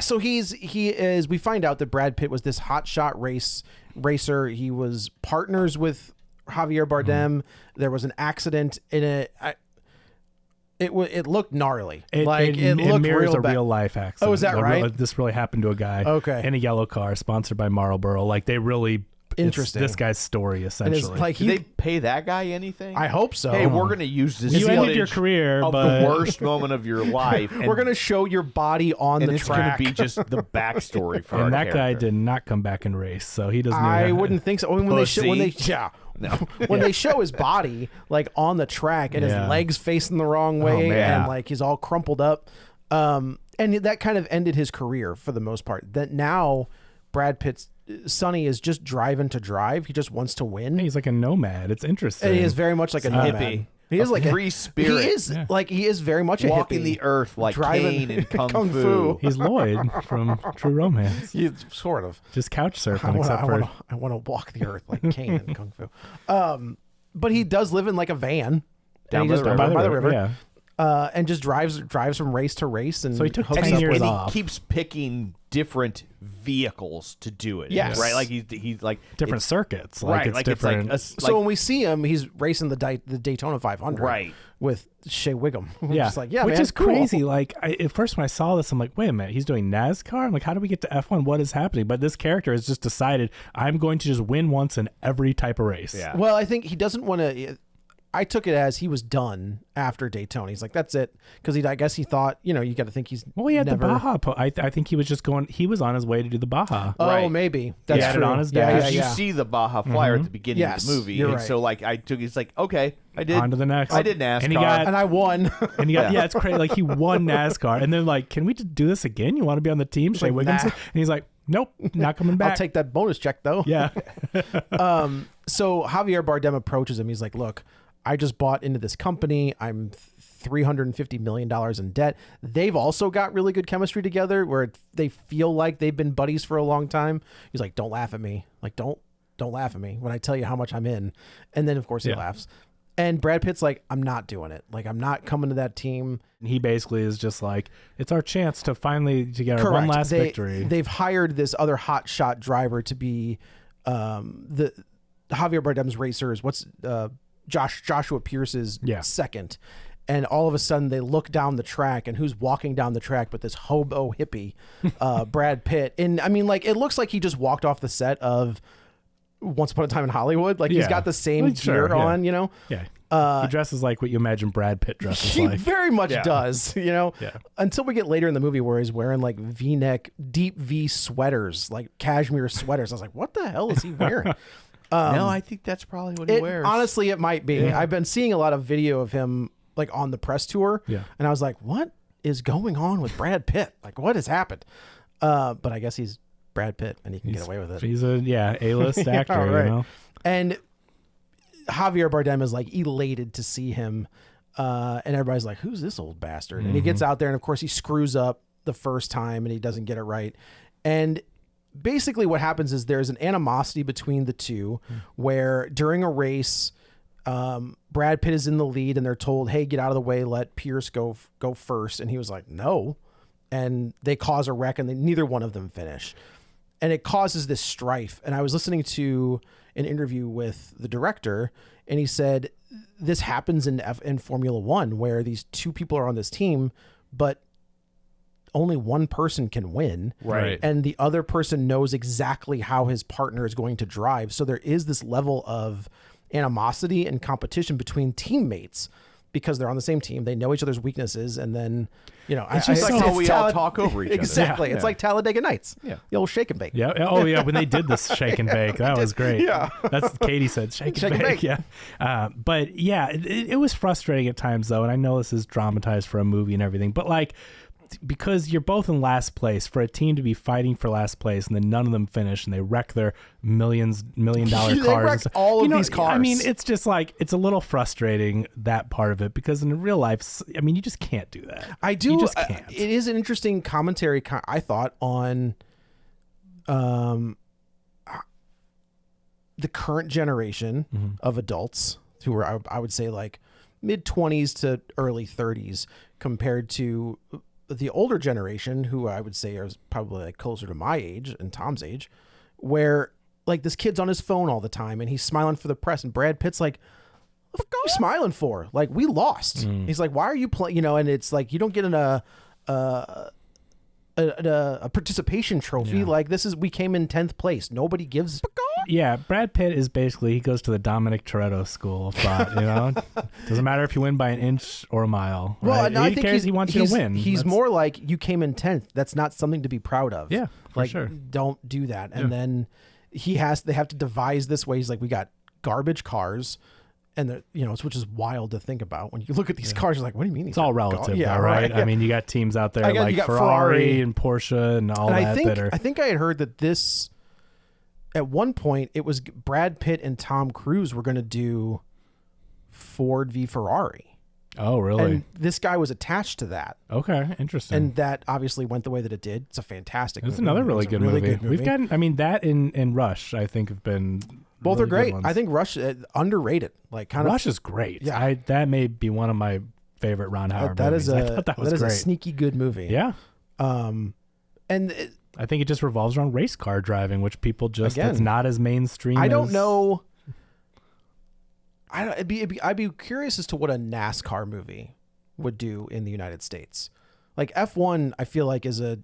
So he is. We find out that Brad Pitt was this hotshot racer. He was partners with Javier Bardem. There was an accident in it. It looked gnarly. It looked mirrors real a bad. real life accident. Oh, is that right? This really happened to a guy. Okay. In a yellow car, sponsored by Marlboro. Like they really. Interesting. It's this guy's story, And essentially. it's like Did they pay that guy anything? I hope so. Hey, we're going to use this You ended footage your career, of but- the worst moment of your life. We're gonna show your body on and the it's track. going to be just the backstory for our and that guy character. did not come back and race, so he doesn't. I even- wouldn't think so. When No. When they show his body like on the track and his legs facing the wrong way man. and like he's all crumpled up, and that kind of ended his career for the most part. That now Brad Pitt's Sonny is just driving to drive. He just wants to win. He's like a nomad. It's interesting. And he is very much like a nomad. hippie. He is like free spirit. He is very much a walking hippie. the earth like driving Kane and Kung, Kung Fu. Fu. He's Lloyd from True Romance. He's sort of. Just couch surfing, except for I want to walk the earth like Kane and Kung Fu. But he does live in like a van Down and he by just the by the river. Yeah. And just drives from race to race. And So he took hooks 10 up years with- And off. he keeps picking different vehicles to do it. Yes. Right? Like he's like Different it's- circuits. Like right. it's Like different. it's like So when we see him, he's racing the Daytona 500, Right. with Shea Wiggum. We're yeah. just like, yeah, Which man, is cool. crazy. Like, at first when I saw this, I'm like, wait a minute, he's doing NASCAR? I'm like, how do we get to F1? What is happening? But this character has just decided, I'm going to just win once in every type of race. Yeah. Well, I think he doesn't want to. I took it as he was done after Daytona. He's like, that's it, because I guess he thought, you got to think he's. Well, he had never... the Baja. I think he was just going, he was on his way to do the Baja. Oh, Right. maybe that's He had it true. on his yeah, dash. yeah, You yeah. see the Baja Flyer at the beginning of Yes, the movie. you're And right. so like I took it's like, okay, I did On to the next. I did NASCAR. And he got, And I won. and he got, yeah, it's crazy. Like he won NASCAR. And then like, can we just do this again? You want to be on the team? Shea like, Wiggins? nah. And he's like, nope, not coming back. I'll take that bonus check though. Yeah. So Javier Bardem approaches him. He's like, look, I just bought into this company. I'm $350 million in debt. They've also got really good chemistry together where they feel like they've been buddies for a long time. He's like, don't laugh at me. Like, don't laugh at me when I tell you how much I'm in. And then of course he laughs. And Brad Pitt's like, I'm not doing it. Like, I'm not coming to that team. He basically is just like, it's our chance to finally to get our one last victory. They've hired this other hot shot driver to be the Javier Bardem's racers. What's Joshua Pierce's second. And all of a sudden they look down the track, and who's walking down the track but this hobo hippie, Brad Pitt. And I mean, like, it looks like he just walked off the set of Once Upon a Time in Hollywood. Like he's got the same gear on, Yeah. He dresses like what you imagine Brad Pitt dresses He like. very much does, Yeah. until we get later in the movie where he's wearing like V-neck, deep V sweaters, like cashmere sweaters. I was like, what the hell is he wearing? no, I think that's probably what he wears. Honestly, it might be. Yeah. I've been seeing a lot of video of him like on the press tour. Yeah. And I was like, what is going on with Brad Pitt? Like, what has happened? But I guess he's Brad Pitt and he can get away with it. He's a A-list actor, right. you know. And Javier Bardem is like elated to see him. And everybody's like, who's this old bastard? And he gets out there and of course he screws up the first time and he doesn't get it right. And basically what happens is there's an animosity between the two where during a race, Brad Pitt is in the lead and they're told, hey, get out of the way, let Pierce go first. And he was like, no. And they cause a wreck and neither one of them finish. And it causes this strife. And I was listening to an interview with the director and he said, this happens in Formula One where these two people are on this team, but only one person can win. Right. And the other person knows exactly how his partner is going to drive. So there is this level of animosity and competition between teammates because they're on the same team. They know each other's weaknesses. And then, it's just like how we all talk over each other. Exactly. Yeah. It's like Talladega Nights. Yeah. The old shake and bake. Yeah. Oh, yeah. When they did this shake and bake, that was great. Yeah. That's Katie said shake and bake. Yeah. But yeah, it was frustrating at times though. And I know this is dramatized for a movie and everything, but like, because you're both in last place, for a team to be fighting for last place and then none of them finish and they wreck their $1 million cars. They wrecked all of these cars. I mean, it's just like, it's a little frustrating, that part of it, because in real life, I mean, you just can't do that. I do. You just can't. It is an interesting commentary, I thought, on the current generation of adults who are, I would say, like mid-20s to early 30s compared to the older generation, who I would say are probably like closer to my age and Tom's age, where like this kid's on his phone all the time and he's smiling for the press, and Brad Pitt's like, what are you smiling for? Like, we lost. He's like, why are you playing? And it's like, you don't get in a participation trophy. Yeah. Like, we came in 10th place. Nobody gives. Yeah, Brad Pitt is basically, he goes to the Dominic Toretto school of thought, Doesn't matter if you win by an inch or a mile. Well, right? no, I He think cares, he wants you to win. He's more like, you came in 10th. That's not something to be proud of. Yeah, for like, sure. don't do that. And then they have to devise this way. He's like, we got garbage cars, and which is wild to think about when you look at these cars. You're like, what do you mean? It's all relative, yeah, though, right? Yeah. I mean, you got teams out there you like got Ferrari and Porsche and all and that. I think I had heard that this, at one point, it was Brad Pitt and Tom Cruise were going to do Ford v Ferrari. Oh, really? And this guy was attached to that. Okay, interesting. And that obviously went the way that it did. It's a fantastic movie. It's another really good movie. We've gotten, I mean, that and Rush, I think, have been both really are great. good ones. I think Rush underrated. Like Rush is great. Yeah, that may be one of my favorite Ron Howard movies. I thought that was great. A sneaky good movie. Yeah. And I think it just revolves around race car driving, which people just that's not as mainstream. I don't know. I'd be curious as to what a NASCAR movie would do in the United States. Like F1, I feel like is a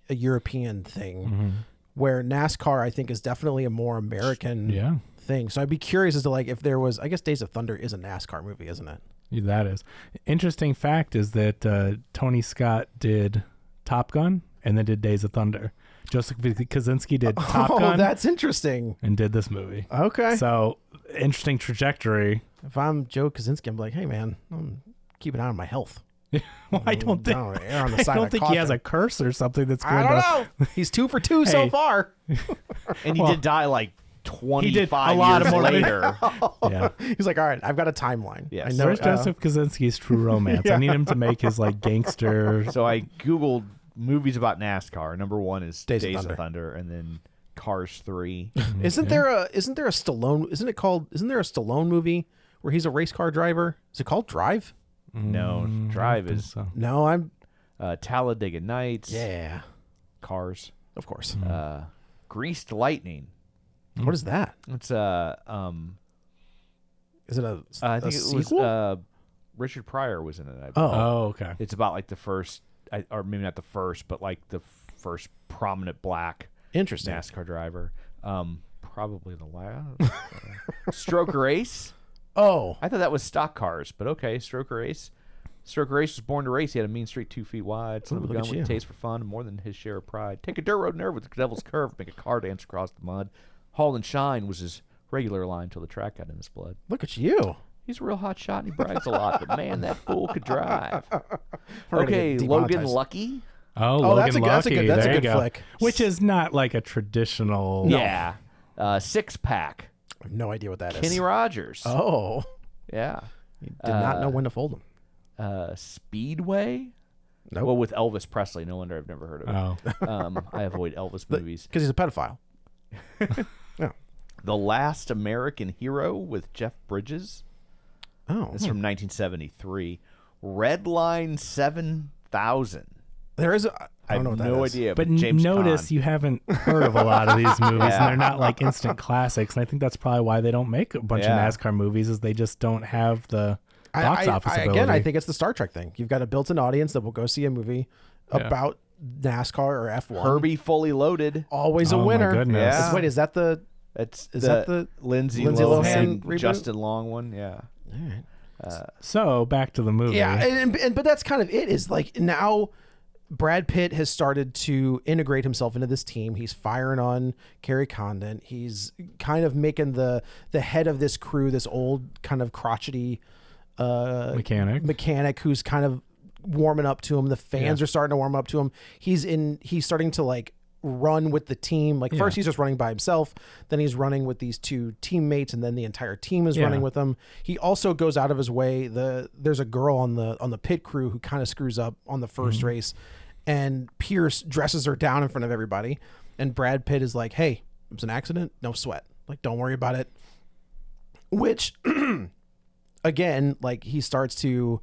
European thing, where NASCAR I think is definitely a more American thing. So I'd be curious as to like if there was. I guess Days of Thunder is a NASCAR movie, isn't it? That is. Interesting fact is that Tony Scott did Top Gun and then did Days of Thunder. Joseph Kosinski did Top Gun. Oh, that's interesting. And did this movie. Okay. So interesting trajectory. If I'm Joe Kosinski, I'm like, hey man, I'm keeping an eye on my health. Well, I don't think, err on the side I don't of think he has a curse or something that's going I don't know. He's 2 for 2 so far. And he did die like 25 a lot years more later. Yeah. He's like, all right, I've got a timeline. Yes. I know. Where's Joseph Kosinski's True Romance? I need him to make his like gangster. So I Googled movies about NASCAR. Number 1 is Days Days of of Thunder, and then Cars 3. Isn't there a Stallone? Isn't there a Stallone movie where he's a race car driver? Is it called Drive? No, Drive is So. No, I'm. Talladega Nights. Yeah, Cars. of course. Greased Lightning. What is that? It's Is it a? I think it sequel? was Richard Pryor was in it. I believe. Oh, okay. It's about like the first, or maybe not the first, but like the first prominent black Interesting. NASCAR driver. Probably the last. Stroker Ace. Oh, I thought that was stock cars, but okay. Stroker Ace. Stroker Ace was born to race. He had a mean streak 2 feet wide, son of a look gun at with you. a taste for fun, and more than his share of pride. Take a dirt road nerve with the devil's curve, make a car dance across the mud. Haul and shine was his regular line till the track got in his blood. look at you. He's a real hot shot and he brags a lot, but man, that fool could drive. We're gonna Okay, get Logan demonetized. Lucky. Oh, that's Logan a Lucky. good- that's a There you good go. flick. Which is not like a traditional. Yeah. Six Pack. I have no idea what that is. Kenny Rogers. Oh, Yeah. did not know when to fold them. Speedway. Nope. Well, with Elvis Presley. No wonder I've never heard of it. Oh, I avoid Elvis movies. Because he's a pedophile. The Last American Hero with Jeff Bridges. Oh, It's from 1973. Redline 7000. there is. I don't know have what that no is. idea. but James notice Caan. you haven't heard of a lot of these movies, Yeah. and they're not like instant classics. And I think that's probably why they don't make a bunch Yeah. of NASCAR movies, is they just don't have the box office ability. Again, I think it's the Star Trek thing. You've got a built-in audience that will go see a movie about NASCAR or F1. Herbie Fully Loaded. always a Oh, my winner. goodness. Yeah. Wait, is that the? That's Is that the Lindsay Lindsay Lohan, Lohan reboot? Justin Long one? Yeah. So back to the movie. Yeah, and but that's kind of it. Is like now Brad Pitt has started to integrate himself into this team. He's firing on Kerry Condon. He's kind of making the head of this crew, this old kind of crotchety mechanic who's kind of warming up to him. The fans are starting to warm up to him. He's starting to like run with the team. Like first he's just running by himself, then he's running with these 2 teammates, and then the entire team is running with him. He also goes out of his way. There's a girl on the pit crew who kind of screws up on the first race, and Pierce dresses her down in front of everybody, and Brad Pitt is like, hey, it was an accident, no sweat, like don't worry about it. Which again, like he starts to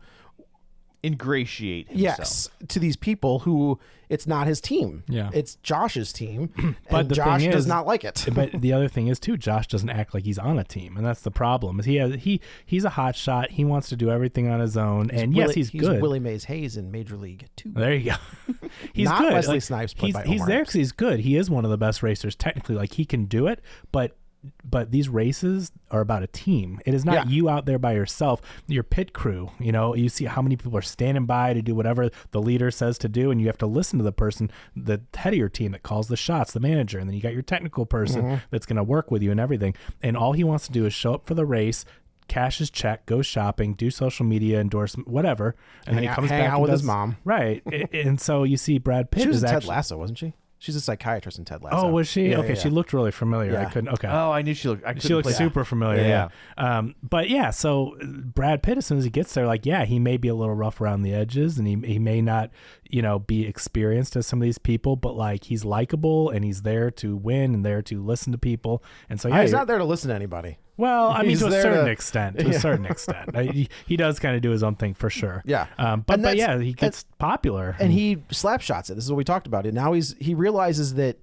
Ingratiate himself. yes to these people who it's not his team. Yeah. It's Josh's team. But and the Josh thing does is- not like it. But the other thing is too, Josh doesn't act like he's on a team, and that's the problem. Is he's a hot shot. He wants to do everything on his own, and yes, he's good. Willie Mays Hayes in Major League 2. There you go. He's Not good. Wesley Snipes played he's by he's Omar there Epps. because he's good. He is one of the best racers technically. Like he can do it, but but these races are about a team. It is not you out there by yourself. Your pit crew, you see how many people are standing by to do whatever the leader says to do, and you have to listen to the person, the head of your team that calls the shots, the manager, and then you got your technical person that's going to work with you and everything. And all he wants to do is show up for the race, cash his check, go shopping, do social media endorsement, whatever, and then he comes back out with his mom. Right. And so you see Brad Pitt She was is in actually Ted Lasso, wasn't she? She's a psychiatrist in Ted Lasso. Oh, was she? Yeah, okay, yeah. she looked really familiar. Yeah. I couldn't. Okay. Oh, I knew she looked. She looked super familiar. Yeah. But yeah, so Brad Pitt, as soon as he gets there, like, yeah, he may be a little rough around the edges, and he may not, be experienced as some of these people, but like he's likable and he's there to win and there to listen to people. And so yeah, he's not there to listen to anybody. Well, I mean, He's to a there certain to- extent. To a certain extent, he does kind of do his own thing for sure. Yeah. But yeah, he gets popular, And he slap shots it. This is what we talked about. And now he realizes that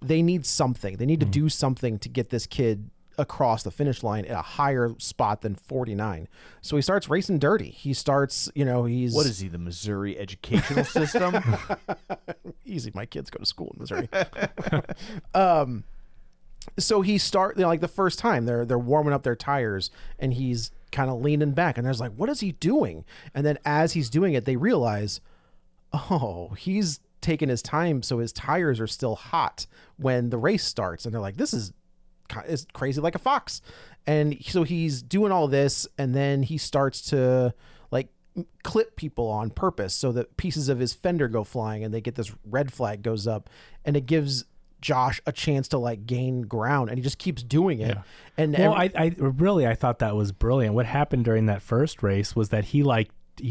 they need something. They need to do something to get this kid across the finish line at a higher spot than 49. So he starts racing dirty. He starts, he's... What is he, the Missouri educational system? Easy. My kids go to school in Missouri. So he like the first time they're warming up their tires and he's kind of leaning back and there's like, what is he doing? And then as he's doing it, they realize, oh, he's taking his time. So his tires are still hot when the race starts. And they're like, this is crazy like a fox. And so he's doing all this. And then he starts to like clip people on purpose so that pieces of his fender go flying and they get this red flag goes up and it gives Josh a chance to like gain ground, and he just keeps doing it. Yeah. And I thought that was brilliant. What happened during that first race was that he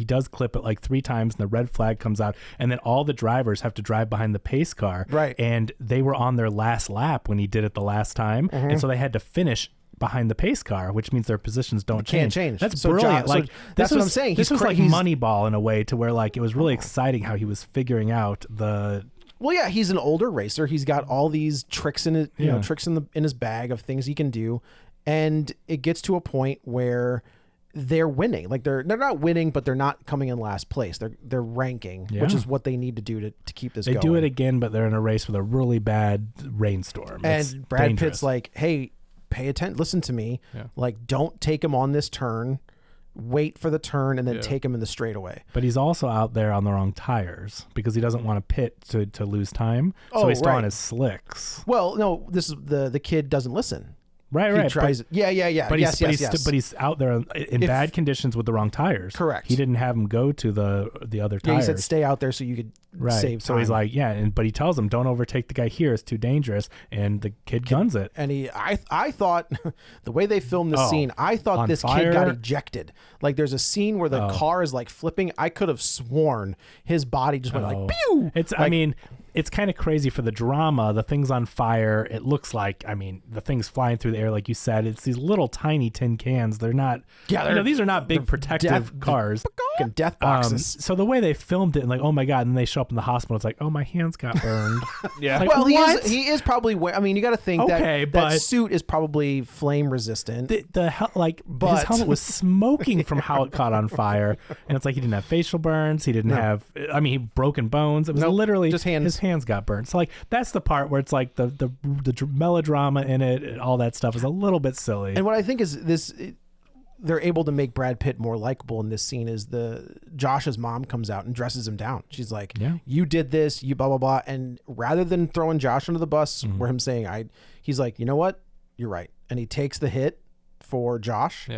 does clip it like 3 times and the red flag comes out, and then all the drivers have to drive behind the pace car. Right. And they were on their last lap when he did it the last time. And so they had to finish behind the pace car, which means their positions don't can't change. change. That's So brilliant. so that's what I'm saying. This was like he's Moneyball in a way, to where like it was really exciting how he was figuring out the... Well, yeah, he's an older racer. He's got all these tricks in it, tricks in his bag of things he can do, and it gets to a point where they're winning. Like they're not winning, but they're not coming in last place. They're ranking, which is what they need to do to keep this They going. do it again, but they're in a race with a really bad rainstorm. It's And Brad dangerous. Pitt's like, "Hey, pay attention. Listen to me. Yeah. Like, don't take him on this turn. Wait for the turn and then take him in the straightaway." But he's also out there on the wrong tires because he doesn't want to pit to lose time. So Oh, he's still on right. his slicks. Well, no, this is the kid doesn't listen. Right. He tries. Yeah. But yes. but he's out there in bad conditions with the wrong tires. Correct. He didn't have him go to the other Yeah, tires. he said stay out there so you could save time. So he's like, but he tells him, don't overtake the guy here. It's too dangerous. And the kid guns it. And I thought the way they filmed the scene, I thought on this fire. kid got ejected. Like there's a scene where the car is like flipping. I could have sworn his body just went like pew. It's kind of crazy for the drama. The thing's on fire. It looks like, the thing's flying through the air, like you said. It's these little tiny tin cans. They're not, these are not big protective cars. Fucking death boxes. So the way they filmed it, and like, oh my God, and then they show up in the hospital, it's like, oh, my hands got burned. Yeah. Like, Well, what? he is probably. You got to think Okay, that but- suit is probably flame resistant. his helmet was smoking from how it caught on fire, and it's like he didn't have facial burns. He didn't have, broken bones. It was literally just hands. His hands got burned. So like that's the part where it's like the melodrama in it, and all that stuff is a little bit silly. And what I think is they're able to make Brad Pitt more likable in this scene is Josh's mom comes out and dresses him down. She's like, you did this, you blah, blah, blah. And rather than throwing Josh under the bus where him saying, he's like, you know what? You're right. And he takes the hit for Josh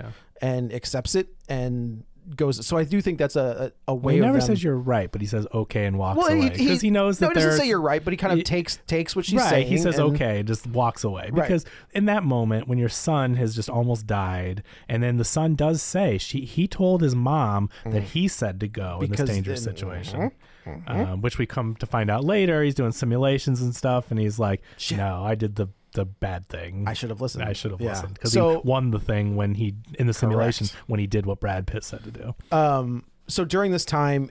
and accepts it and goes. So I do think that's a way he of never them. says you're right, but he says okay and walks Well, away because he knows that he doesn't there's say you're right, but he kind of takes what she's saying. He says and- okay, just walks away because in that moment when your son has just almost died, and then the son does say he told his mom that he said to go in this dangerous situation, which we come to find out later. He's doing simulations and stuff, and he's like, no, I did the bad thing. I should have listened. Listened because So- he won the thing when he in the simulation when he did what Brad Pitt said to do. So during this time,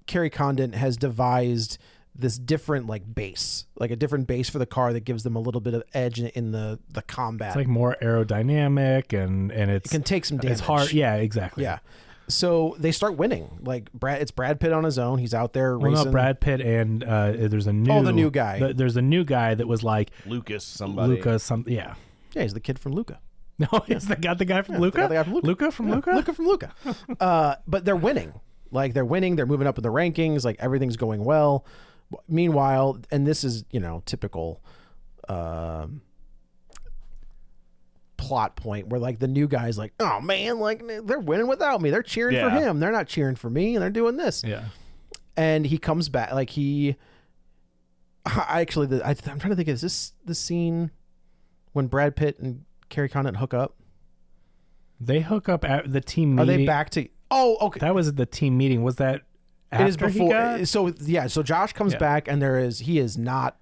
Kerry Condon has devised this different base, like a different base for the car that gives them a little bit of edge in the combat. It's like more aerodynamic and it can take some damage. It's hard. Yeah, exactly. Yeah. So they start winning. It's Brad Pitt on his own. He's out there racing. No, Brad Pitt and there's a new. the new guy. There's a new guy that was like Lucas, somebody. yeah. Yeah, he's the kid from Luca. No, is they got the guy from Luca? They got the guy from Luca. Luca from Luca? Luca from Luca. But they're winning. Like, they're winning. They're moving up in the rankings. Like, everything's going well. Meanwhile, and this is, typical plot point where, like, the new guy's like, oh, man, like, they're winning without me. They're cheering for him. They're not cheering for me, and they're doing this. Yeah. And he comes back. Like, I'm trying to think, is this the scene when Brad Pitt and Carrie Condon hook up? They hook up at the team Are meeting. they back to... Oh, okay. That was at the team meeting. Was that after It is before. he got... So Josh comes back, and he is not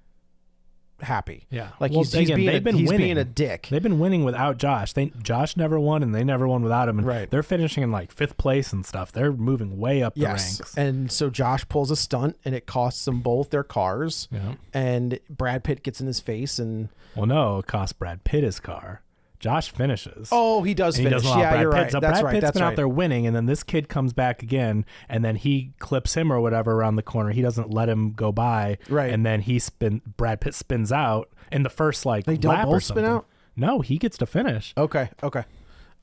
happy. Yeah. Like, Well, he's again, being they've he's been being a winning. dick. They've been winning without Josh. Josh never won, and they never won without him. And Right. they're finishing in like 5th place and stuff. They're moving way up the ranks. And so Josh pulls a stunt, and it costs them both their cars. Yeah. And Brad Pitt gets in his face, and Well, no, it cost Brad Pitt his car. Josh finishes. oh, he does And he finish. doesn't allow Yeah, Brad you're Pitt. right. So That's Brad right. Pitt's That's been right. out there winning, and then this kid comes back again, and then he clips him or whatever around the corner. He doesn't let him go by. Right. And then Brad Pitt spins out in the first They don't lap or both spin something. out? No, he gets to finish. Okay.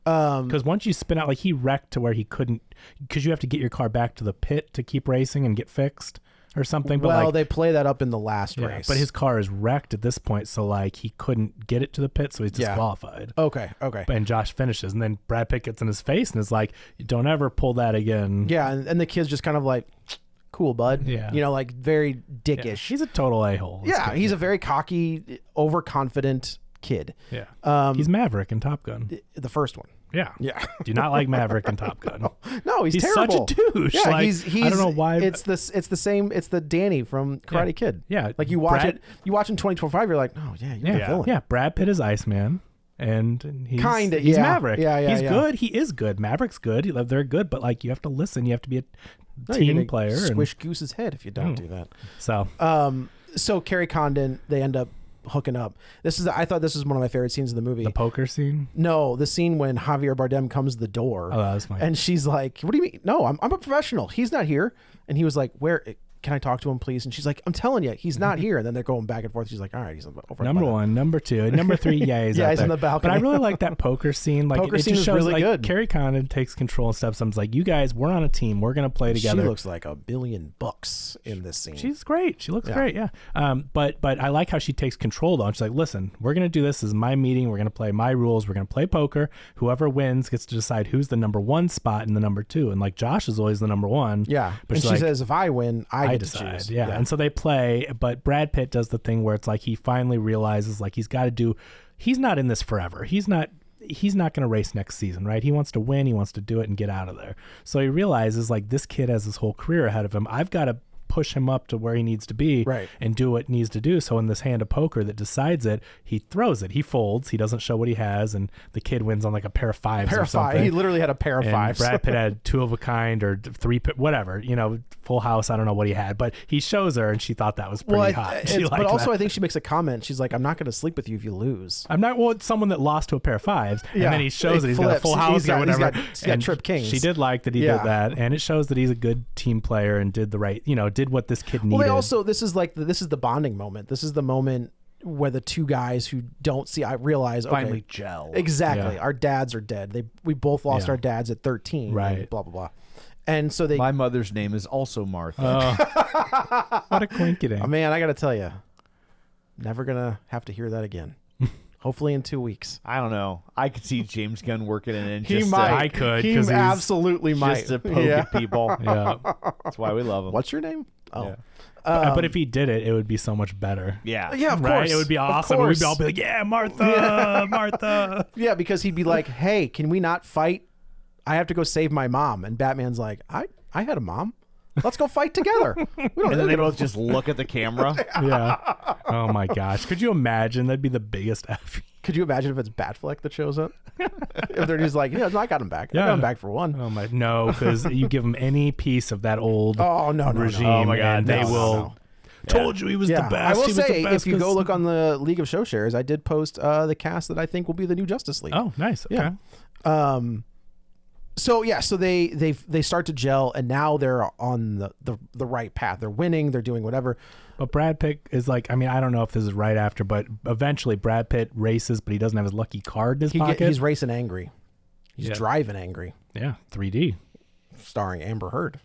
Because once you spin out, like he wrecked to where he couldn't, because you have to get your car back to the pit to keep racing and get fixed or something. But Well, like, they play that up in the last yeah, race. but his car is wrecked at this point, so like he couldn't get it to the pit, so he's Yeah. disqualified. Okay. And Josh finishes, and then Brad Pitt gets in his face and is like, "Don't ever pull that again." Yeah, and the kid's just kind of like, cool, bud. Yeah. Like very Yeah. dickish. He's a total a-hole. this Yeah, kid. he's a very cocky, overconfident kid. Yeah. He's Maverick in Top Gun. The first one. Yeah. Yeah. Do not like Maverick in Top Gun. No, he's such terrible. a douche. Yeah, Like, he's I don't know why. It's the same. It's the Danny from Karate Yeah. Kid. Yeah. Like you watch Brad- it. You watch in 2025. You're like, oh yeah, you're the Yeah. villain. Yeah. Brad Pitt is Iceman. And he's Kinda, he's yeah. Maverick. Yeah, he's yeah. good. He is good. Maverick's good. They're good, but like you have to listen. You have to be a No, you're team gonna player. Squish Goose's head if you don't do that. So So Carrie Condon, they end up hooking up. I thought this was one of my favorite scenes in the movie. the poker scene. No, the scene when Javier Bardem comes to the door. Oh, that was fine. And she's like, "What do you mean? No, I'm a professional. He's not here." And he was like, "Where? Can I talk to him, please?" And she's like, "I'm telling you, he's not here." And then they're going back and forth. She's like, "All right, he's over." Number by one, number two, and number three. Yeah, he's Yeah, out he's on there. the balcony. But I really like that poker scene. Like Poker it scene just is shows really like good. Carrie Condon takes control and steps up. It's like, you guys, we're on a team. We're gonna play together. She looks like $1 billion in this scene. She's great. She looks great. Yeah. But I like how she takes control though. And she's like, listen, we're gonna do this. This is my meeting. We're gonna play my rules. We're gonna play poker. Whoever wins gets to decide who's the number one spot and the number two. And like Josh is always the number one. Yeah. But And she's she like, says, "If I win, I get to decide. choose." Yeah. And so they play, but Brad Pitt does the thing where it's like he finally realizes like he's not in this forever. He's not going to race next season, right? He wants to win. He wants to do it and get out of there. So he realizes like this kid has his whole career ahead of him. I've got to push him up to where he needs to be Right. and do what he needs to do. So in this hand of poker that decides it, he throws it. He folds. He doesn't show what he has, and the kid wins on like a pair of fives Pair or of five. something. He literally had a pair of And fives. Brad Pitt had 2 of a kind or 3, whatever, full house. I don't know what he had, but he shows her and she thought that was pretty hot. She but liked also that. I think she makes a comment. She's like, "I'm not going to sleep with you if you lose." I'm not someone that lost to a pair of fives, and Yeah. then he shows that He he's got a flips. full house He's got- or whatever. he's got and trip kings. She did like that he Yeah. did that, and it shows that he's a good team player and did the right, did what this kid needed. Well, this is the bonding moment. This is the moment where the two guys who don't see, I realize, okay, Finally gel. exactly. Yeah. Our dads are dead. We both lost Yeah. our dads at 13. Right. And blah blah blah. And so they. My mother's name is also Martha. What a coincidence. Oh, man, I got to tell you, never gonna have to hear that again. Hopefully in 2 weeks. I don't know. I could see James Gunn working it in. He just might. I could, He 'cause he's- absolutely might. just to poke Yeah. at people. Yeah. That's why we love him. What's your name? Oh, Yeah. But if he did it, it would be so much better. Yeah. yeah, of Right? course. It would be Of awesome. We'd course. all be like, yeah, Martha, Martha. Yeah, because he'd be like, "Hey, can we not fight? I have to go save my mom." And Batman's like, I had a mom. Let's go fight together." We don't And then they both just look at the camera. Yeah. Oh my gosh. Could you imagine? That'd be the biggest F. Could you imagine if it's Batfleck that shows up? If they're just like, "Yeah, I got him back. I Yeah. got him back for one." Oh my, no, because you give them any piece of that old Oh no, no, regime, no. Oh my God, and they no, will. no. Told you he was Yeah, the best. I will he was say, the best if you go 'cause- look on the League of Show Shares, I did post the cast that I think will be the new Justice League. Oh, nice. Okay. Yeah. So they start to gel, and now they're on the right path. They're winning. They're doing whatever. But Brad Pitt is like, I mean, I don't know if this is right after, but eventually Brad Pitt races, but he doesn't have his lucky card in his pocket. He's racing angry. He's driving angry. Yeah, 3D. Starring Amber Heard.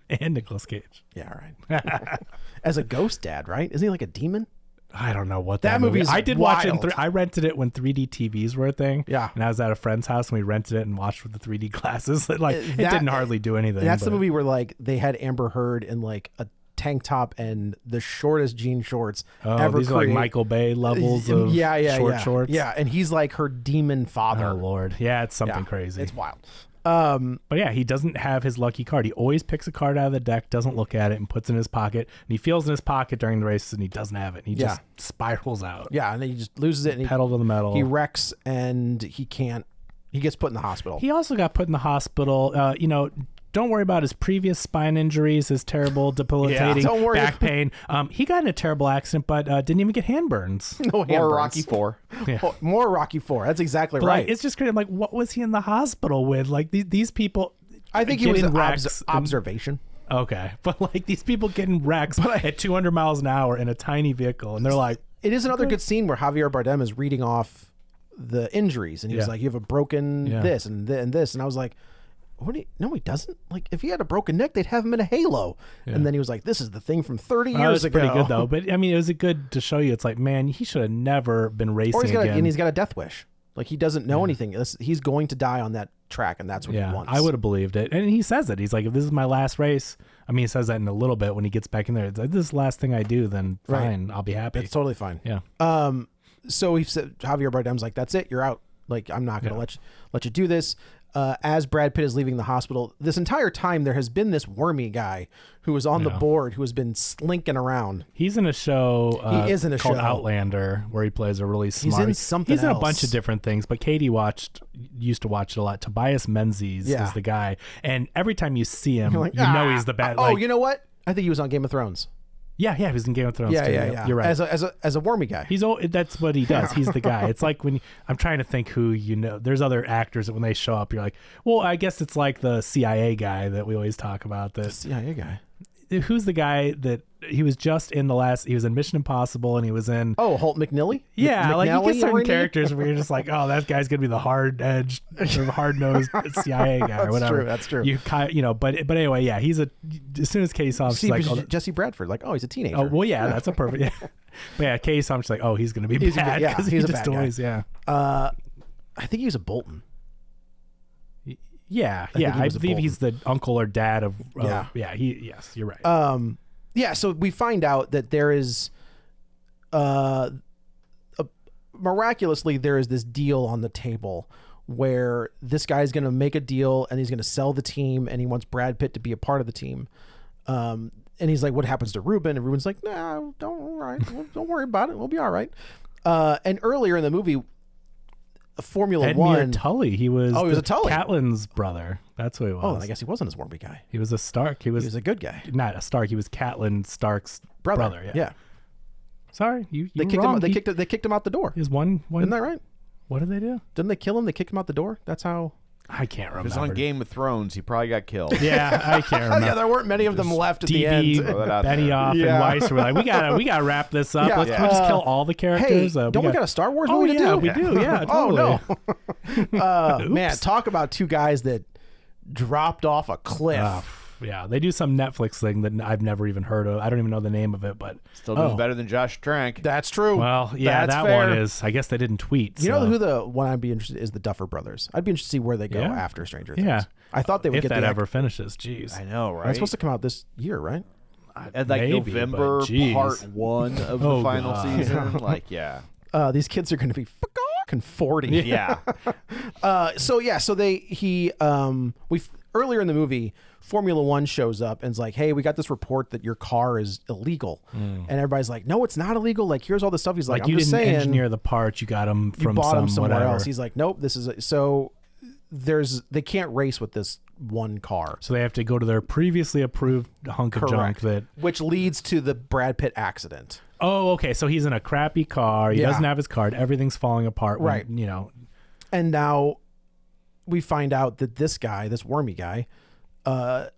And Nicolas Cage. Yeah, right. As a ghost dad, right? Isn't he like a demon? I don't know what that movie is. I did watch it. wild. I rented it when 3D TVs were a thing. Yeah. And I was at a friend's house and we rented it and watched with the 3D glasses. It didn't hardly do anything. That's the but- movie where like they had Amber Heard in like a tank top and the shortest jean shorts ever these are like Michael Bay levels of shorts. Yeah, and he's like her demon father. Oh Lord, yeah, it's something Yeah, crazy. It's wild. But yeah, he doesn't have his lucky card. He always picks a card out of the deck, doesn't look at it, and puts it in his pocket. And he feels in his pocket during the races, and he doesn't have it. And he just spirals out. Yeah, and then he just loses it. And Pedal to the metal. He wrecks, and he can't. He gets put in the hospital. He also got put in the hospital. Don't worry about his previous spine injuries, his terrible debilitating don't worry. back pain. He got in a terrible accident, but didn't even get hand burns. No hand Or burns. Rocky 4. Oh, more Rocky 4. That's exactly But, right. like, it's just great. I'm like, what was he in the hospital with? Like these people. I think he was getting an wrecks observation. Okay, but like these people getting wrecks at 200 miles an hour in a tiny vehicle, and they're like, It is another good scene where Javier Bardem is reading off the injuries, and he was like, "You have a broken this and this," and I was like, "What? No, he doesn't. Like, if he had a broken neck, they'd have him in a halo." And then he was like, "This is the thing from 30 years ago." Pretty good though. But I mean, it was good to show you. It's like, man, he should have never been racing Or again. and he's got a death wish. Like he doesn't know anything. He's going to die on that track, and that's what he wants. I would have believed it. And he says it. He's like, if this is my last race, I mean, he says that in a little bit when he gets back in there. It's like, this is the last thing I do, then fine, I'll be happy. It's totally fine. Yeah. So he said, Javier Bardem's like, "That's it, you're out. Like, I'm not going to let you do this." As Brad Pitt is leaving the hospital, this entire time there has been this wormy guy who was on the board who has been slinking around. He's in a show. He is in a called show. Outlander, where he plays a really smart. He's in something He's in a else. bunch of different things, but Katie used to watch it a lot. Tobias Menzies is the guy, and every time you see him, Like, you know he's the bad. Oh, you know what? I think he was on Game of Thrones. Yeah, he was in Game of Thrones too. Yeah. You're right. As a wormy guy. That's what he does. He's the guy. It's like when I'm trying to think who there's other actors that when they show up, you're like, well, I guess it's like the CIA guy that we always talk about. That CIA guy. Who's the guy that he was just in he was in Mission Impossible and he was in. Oh, Holt McNally? Yeah, like you McNally get certain already? characters where you're just like, oh, that guy's gonna be the hard-edged, sort of hard-nosed CIA guy or whatever. That's true. But anyway, yeah, he's as soon as Katie saw him, she's like, oh, Jesse Bradford, like, oh, he's a teenager. oh, well, yeah, that's a perfect. Yeah. But yeah, Katie saw him, she's like, oh, he's gonna be bad because he's a just bad guy. always, I think he was a Bolton. Yeah, think he I was a believe he's the uncle or dad of. Yeah. Yes, you're right. Yeah, so we find out that there is, miraculously, there is this deal on the table where this guy's going to make a deal and he's going to sell the team and he wants Brad Pitt to be a part of the team. And he's like, "What happens to Ruben?" And Ruben's like, "No, don't worry about it. We'll be all right." And earlier in the movie, Formula Edmure One. Tully. He was. Oh, he was a Tully. Catlin's brother. That's who he was. Oh, I guess he wasn't a swarmy guy. He was a Stark. He He was was a good guy. not a Stark. He was Catelyn Stark's brother. Yeah. They Sorry, you kicked wrong. him. They kicked him out the door. He was one. Isn't that right? What did they do? Didn't they kill him? They kicked him out the door. That's how. I can't If it was remember. on Game of Thrones, he probably got killed. Yeah, I can't remember. Yeah, there weren't many of them left at the DB, end. Throw that out Benioff, there. Yeah. and Weiss were like, we gotta wrap this up. Yeah. Let's can we just kill all the Hey, characters. don't we got a Star Wars Oh movie yeah, to do? we do. Yeah, Oh totally. no. Man, Oops. talk about two guys that dropped off a cliff. Yeah, they do some Netflix thing that I've never even heard of. I don't even know the name of it, but Still doing better than Josh Trank. That's true. well, yeah, That's that fair. one is. I guess they didn't tweet. You know so- who the one I'd be interested in is the Duffer Brothers. I'd be interested to see where they go Yeah. after Stranger Things. Yeah, I thought they would if get that the ever finishes. Jeez, I know, right? It's supposed to come out this year, right? At like Maybe, November, but geez. part 1 of Oh, the final God. season. Like, yeah. These kids are going to be fucking 40. Yeah. Earlier in the movie, Formula One shows up and's like, "Hey, we got this report that your car is illegal," and everybody's like, "No, it's not illegal. Like, here's all this stuff." He's like, like "I'm you just didn't saying, engineer the parts. You got them you from bought them somewhere whatever. else." He's like, "Nope, this is so." They can't race with this one car, So they have to go to their previously approved hunk of junk that. which leads to the Brad Pitt accident. Oh, okay. So he's in a crappy car. He Yeah. doesn't have his card. Everything's falling apart. Right. You know. And now we find out that this wormy guy,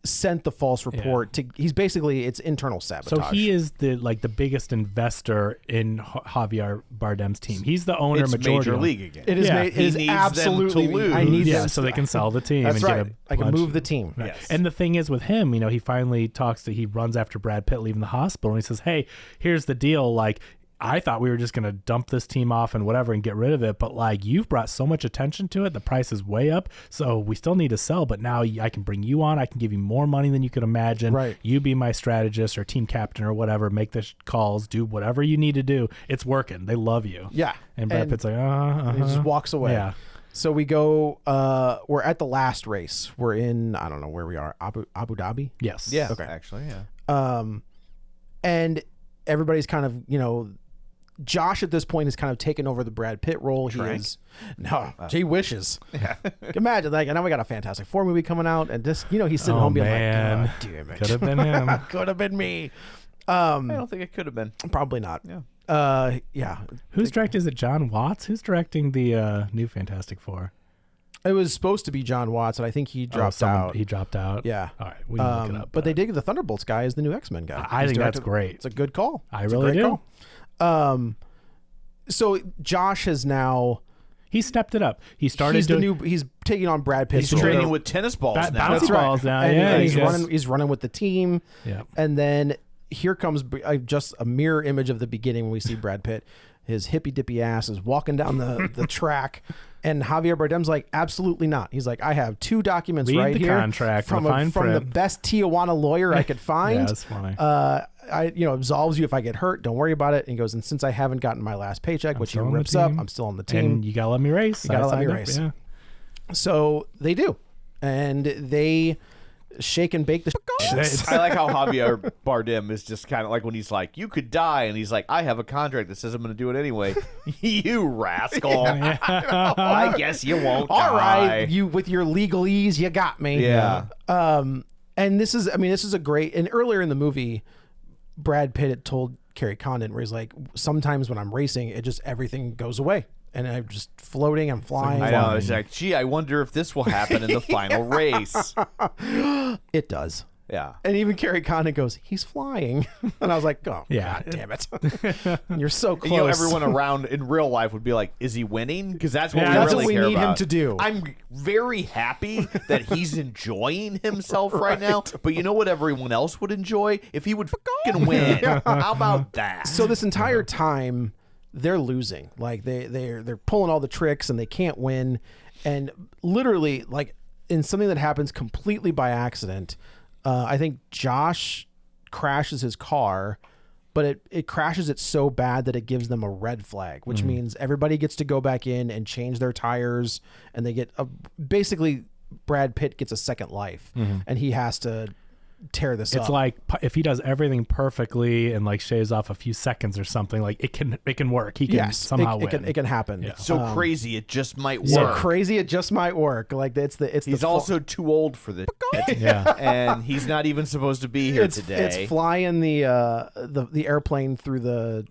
sent the false report to. He's basically it's internal sabotage. So he is the biggest investor in Javier Bardem's team. He's the owner, It's majority major owner. league again. It is. Yeah. It He is needs them absolutely. to lose. I need Yeah, them. so they can sell the team. That's and right. Get I can move the team. Right. Yes. And the thing is with him, he finally he runs after Brad Pitt leaving the hospital, and he says, "Hey, here's the deal. Like, I thought we were just going to dump this team off and whatever and get rid of it. But like, you've brought so much attention to it. The price is way up. So we still need to sell. But now I can bring you on. I can give you more money than you could imagine. Right. You be my strategist or team captain or whatever. Make the calls. Do whatever you need to do. It's working. They love you." Yeah. And Brad Pitt's like, He just walks away. Yeah. So we go. We're at the last race. We're in. I don't know where we are. Abu Dhabi. Yes. Yeah, Okay. actually, yeah. And everybody's kind of Josh at this point has kind of taken over the Brad Pitt role. He Trank? is he wishes. Imagine like, and now we got a Fantastic Four movie coming out, and just he's sitting home being man. like, God damn it, Could have been him. could have been me. I don't think it could have been. Probably not. Yeah. Yeah. Who's directing? Is it John Watts? Who's directing the new Fantastic Four? It was supposed to be John Watts, and I think he dropped out. He dropped out. Yeah. All right. We can look it up. But they did the Thunderbolts guy as the new X-Men guy. I He's think that's directed- great. It's a good call. I It's a really great do. call. So Josh has now. He stepped it up. He started He's the doing new. He's taking on Brad Pitt's He's role. training with tennis balls Bouncy now. That's balls now. And Yeah, he's I guess. running. He's running with the team. Yeah. And then here comes just a mirror image of the beginning when we see Brad Pitt. His hippy dippy ass is walking down the track, and Javier Bardem's like, absolutely not. He's like, I have 2 documents Read right the here contract, from the fine from the print." best Tijuana lawyer I could find. Yeah, that's funny. Absolves you if I get hurt. Don't worry about it. And he goes, and since I haven't gotten my last paycheck, which he still on the rips up, team. I'm still on the team. And you gotta let me race. You gotta I let me signed up, race. Yeah. So they do, and they shake and bake the. I like how Javier Bardem is just kind of like when he's like, you could die, and he's like, I have a contract that says I'm going to do it anyway. You rascal. I guess you won't All die. right, you with your legalese, you got me. Yeah. And this is a great. And earlier in the movie, Brad Pitt had told Carrie Condon where he's like, sometimes when I'm racing, it just everything goes away, and I'm just floating, I'm flying. I know. It's like, gee, I wonder if this will happen in the final race. It does. Yeah. And even Carrie Condon goes, he's flying. And I was like, oh, Yeah. God damn it. You're so close. You know, everyone around in real life would be like, is he winning? Because that's what Yeah, we that's really what we care need him about. to do. I'm very happy that he's enjoying himself right now. But you know what everyone else would enjoy? If he would fucking win. How about that? So this entire time, they're losing. Like they're pulling all the tricks and they can't win. And literally, like in something that happens completely by accident, I think Josh crashes his car, but it crashes it so bad that it gives them a red flag, which means everybody gets to go back in and change their tires, and they get basically Brad Pitt gets a second life, and he has to tear this up. It's like if he does everything perfectly and like shaves off a few seconds or something, like it can work. He can somehow win. it can happen. Yeah. So crazy, it just might work. So crazy, it just might work. Like He's also too old for this. Yeah. And he's not even supposed to be here today. It's flying the airplane through the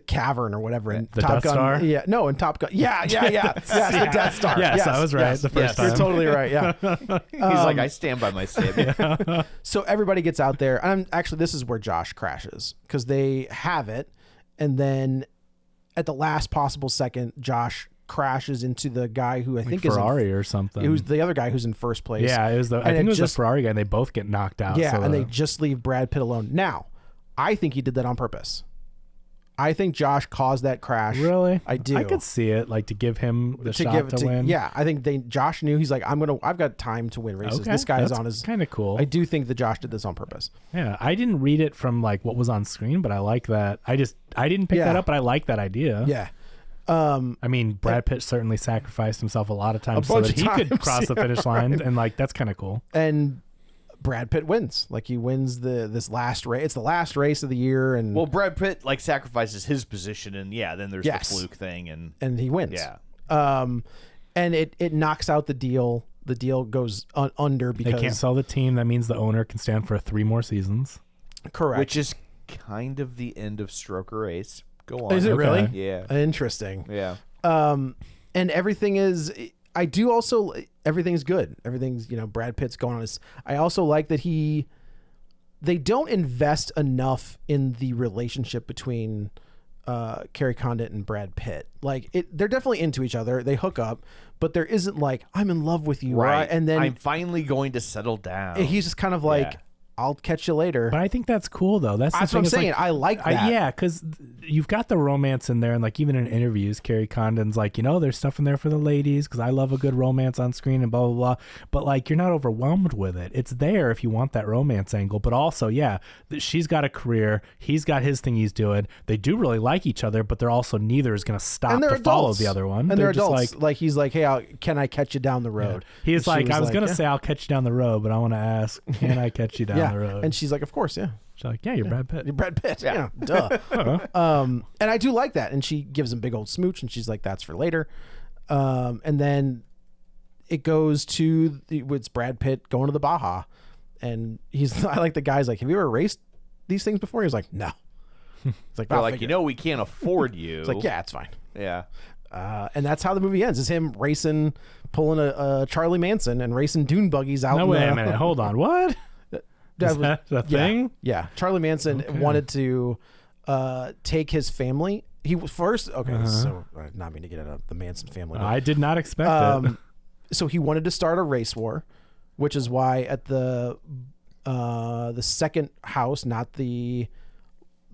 cavern or whatever in The Top Death Gun. Star? Yeah, no, in Top Gun. Yeah. Yes, the Death Star. Yes, I was right the first You're time. totally right. Yeah. He's like, I stand by my statement. So everybody gets out there, and actually this is where Josh crashes because they have it, and then at the last possible second, Josh crashes into the guy who I think Ferrari or something. is who's the other guy who's in first place. Yeah, it was I And think it was just- the Ferrari guy, and they both get knocked out. Yeah, so, and they just leave Brad Pitt alone. Now, I think he did that on purpose. I think Josh caused that crash. really, I do. I could see it, like to give him the to shot give to win. Yeah, I think Josh knew he's like, I've got time to win races. Okay, This guy is that's on his. kind of cool. I do think that Josh did this on purpose. Yeah, I didn't read it from like what was on screen, but I like that. I didn't pick Yeah. that up, but I like that idea. Yeah. I mean, Brad Pitt certainly sacrificed himself a lot of times so bunch that of he could times, cross the yeah, finish line, and like that's kind of cool. And Brad Pitt wins. Like he wins this last race. It's the last race of the year, and Well, Brad Pitt like sacrifices his position, and then there's Yes. the fluke thing, and he wins. yeah. And it knocks out the deal. The deal goes under They because can't sell the team. That means the owner can stand for 3 more seasons. correct. Which is kind of the end of Stroker Race. Go on. Is it really? Yeah. Interesting. Yeah. And everything is, I do also, everything's good. Everything's, Brad Pitt's going on his, I also like that they don't invest enough in the relationship between Carrie Condit and Brad Pitt. Like they're definitely into each other. They hook up, but there isn't like, I'm in love with you. Right. And then I'm finally going to settle down. he's just kind of like, Yeah. I'll catch you later. But I think that's cool though. That's That's what I'm saying. I like that. Yeah, because you've got the romance in there, and like even in interviews, Carrie Condon's like, there's stuff in there for the ladies because I love a good romance on screen and blah blah blah. But like, you're not overwhelmed with it. It's there if you want that romance angle. But also, yeah, she's got a career. He's got his thing he's doing. They do really like each other, but they're also neither is going to stop And to they're follow adults. the other one. And they're just adults. Like he's like, hey, can I catch you down the road? He's And she like, I was going to yeah. say I'll catch you down the road, but I want to ask, can I catch you down Yeah. the road? And she's like, of course, yeah. She's like, yeah, you're Brad Pitt. You're Brad Pitt. Yeah. Duh. And I do like that. And she gives him big old smooch, and she's like, that's for later. And then it goes to it's Brad Pitt going to the Baja, and I like the guy's like, have you ever raced these things before? He's like, no. It's like, They're "I'll like, figure it." we can't afford you. It's like, yeah, it's fine. Yeah. And that's how the movie ends. Is him racing, pulling a Charlie Manson and racing dune buggies out. No, wait a minute. Hold on. What? Is that a thing? Yeah. Charlie Manson wanted to take his family. He was first. Okay, so not mean to get into the Manson family. but, I did not expect it. so he wanted to start a race war, which is why at the second house, not the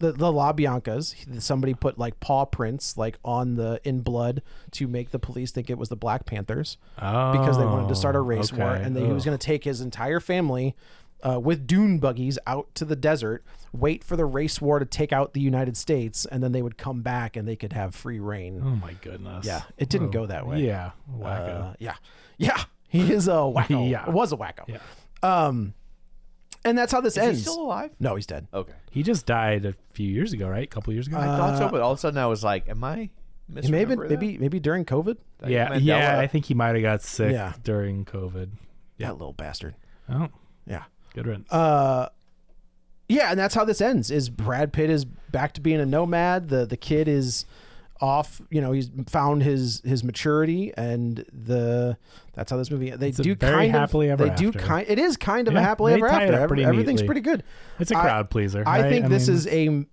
La Biancas, somebody put like paw prints like on in blood to make the police think it was the Black Panthers because they wanted to start a race war, and he was going to take his entire family with dune buggies out to the desert, wait for the race war to take out the United States, and then they would come back and they could have free reign. Oh my goodness. Yeah, it didn't go that way. Yeah, wacko. Yeah. He is a wacko. Yeah. Was a wacko. Yeah. And that's how this Is ends. he still alive? No, he's dead. Okay. He just died a few years ago, right? A couple years ago. I thought so, but all of a sudden I was like, am I He may have been misremembering that? maybe during COVID. Like Mandela? yeah. I think he might have got sick Yeah. during COVID. That little bastard. Oh, Yeah. good riddance. Yeah, and that's how this ends. Is Brad Pitt is back to being a nomad. The kid is off. He's found his maturity, and that's how this movie. They It's a do very kind happily of. ever They do after. kind. It is kind of a Yeah, happily they ever tie it after. up pretty Everything's neatly. pretty good. It's a crowd pleaser. I right? think this mean,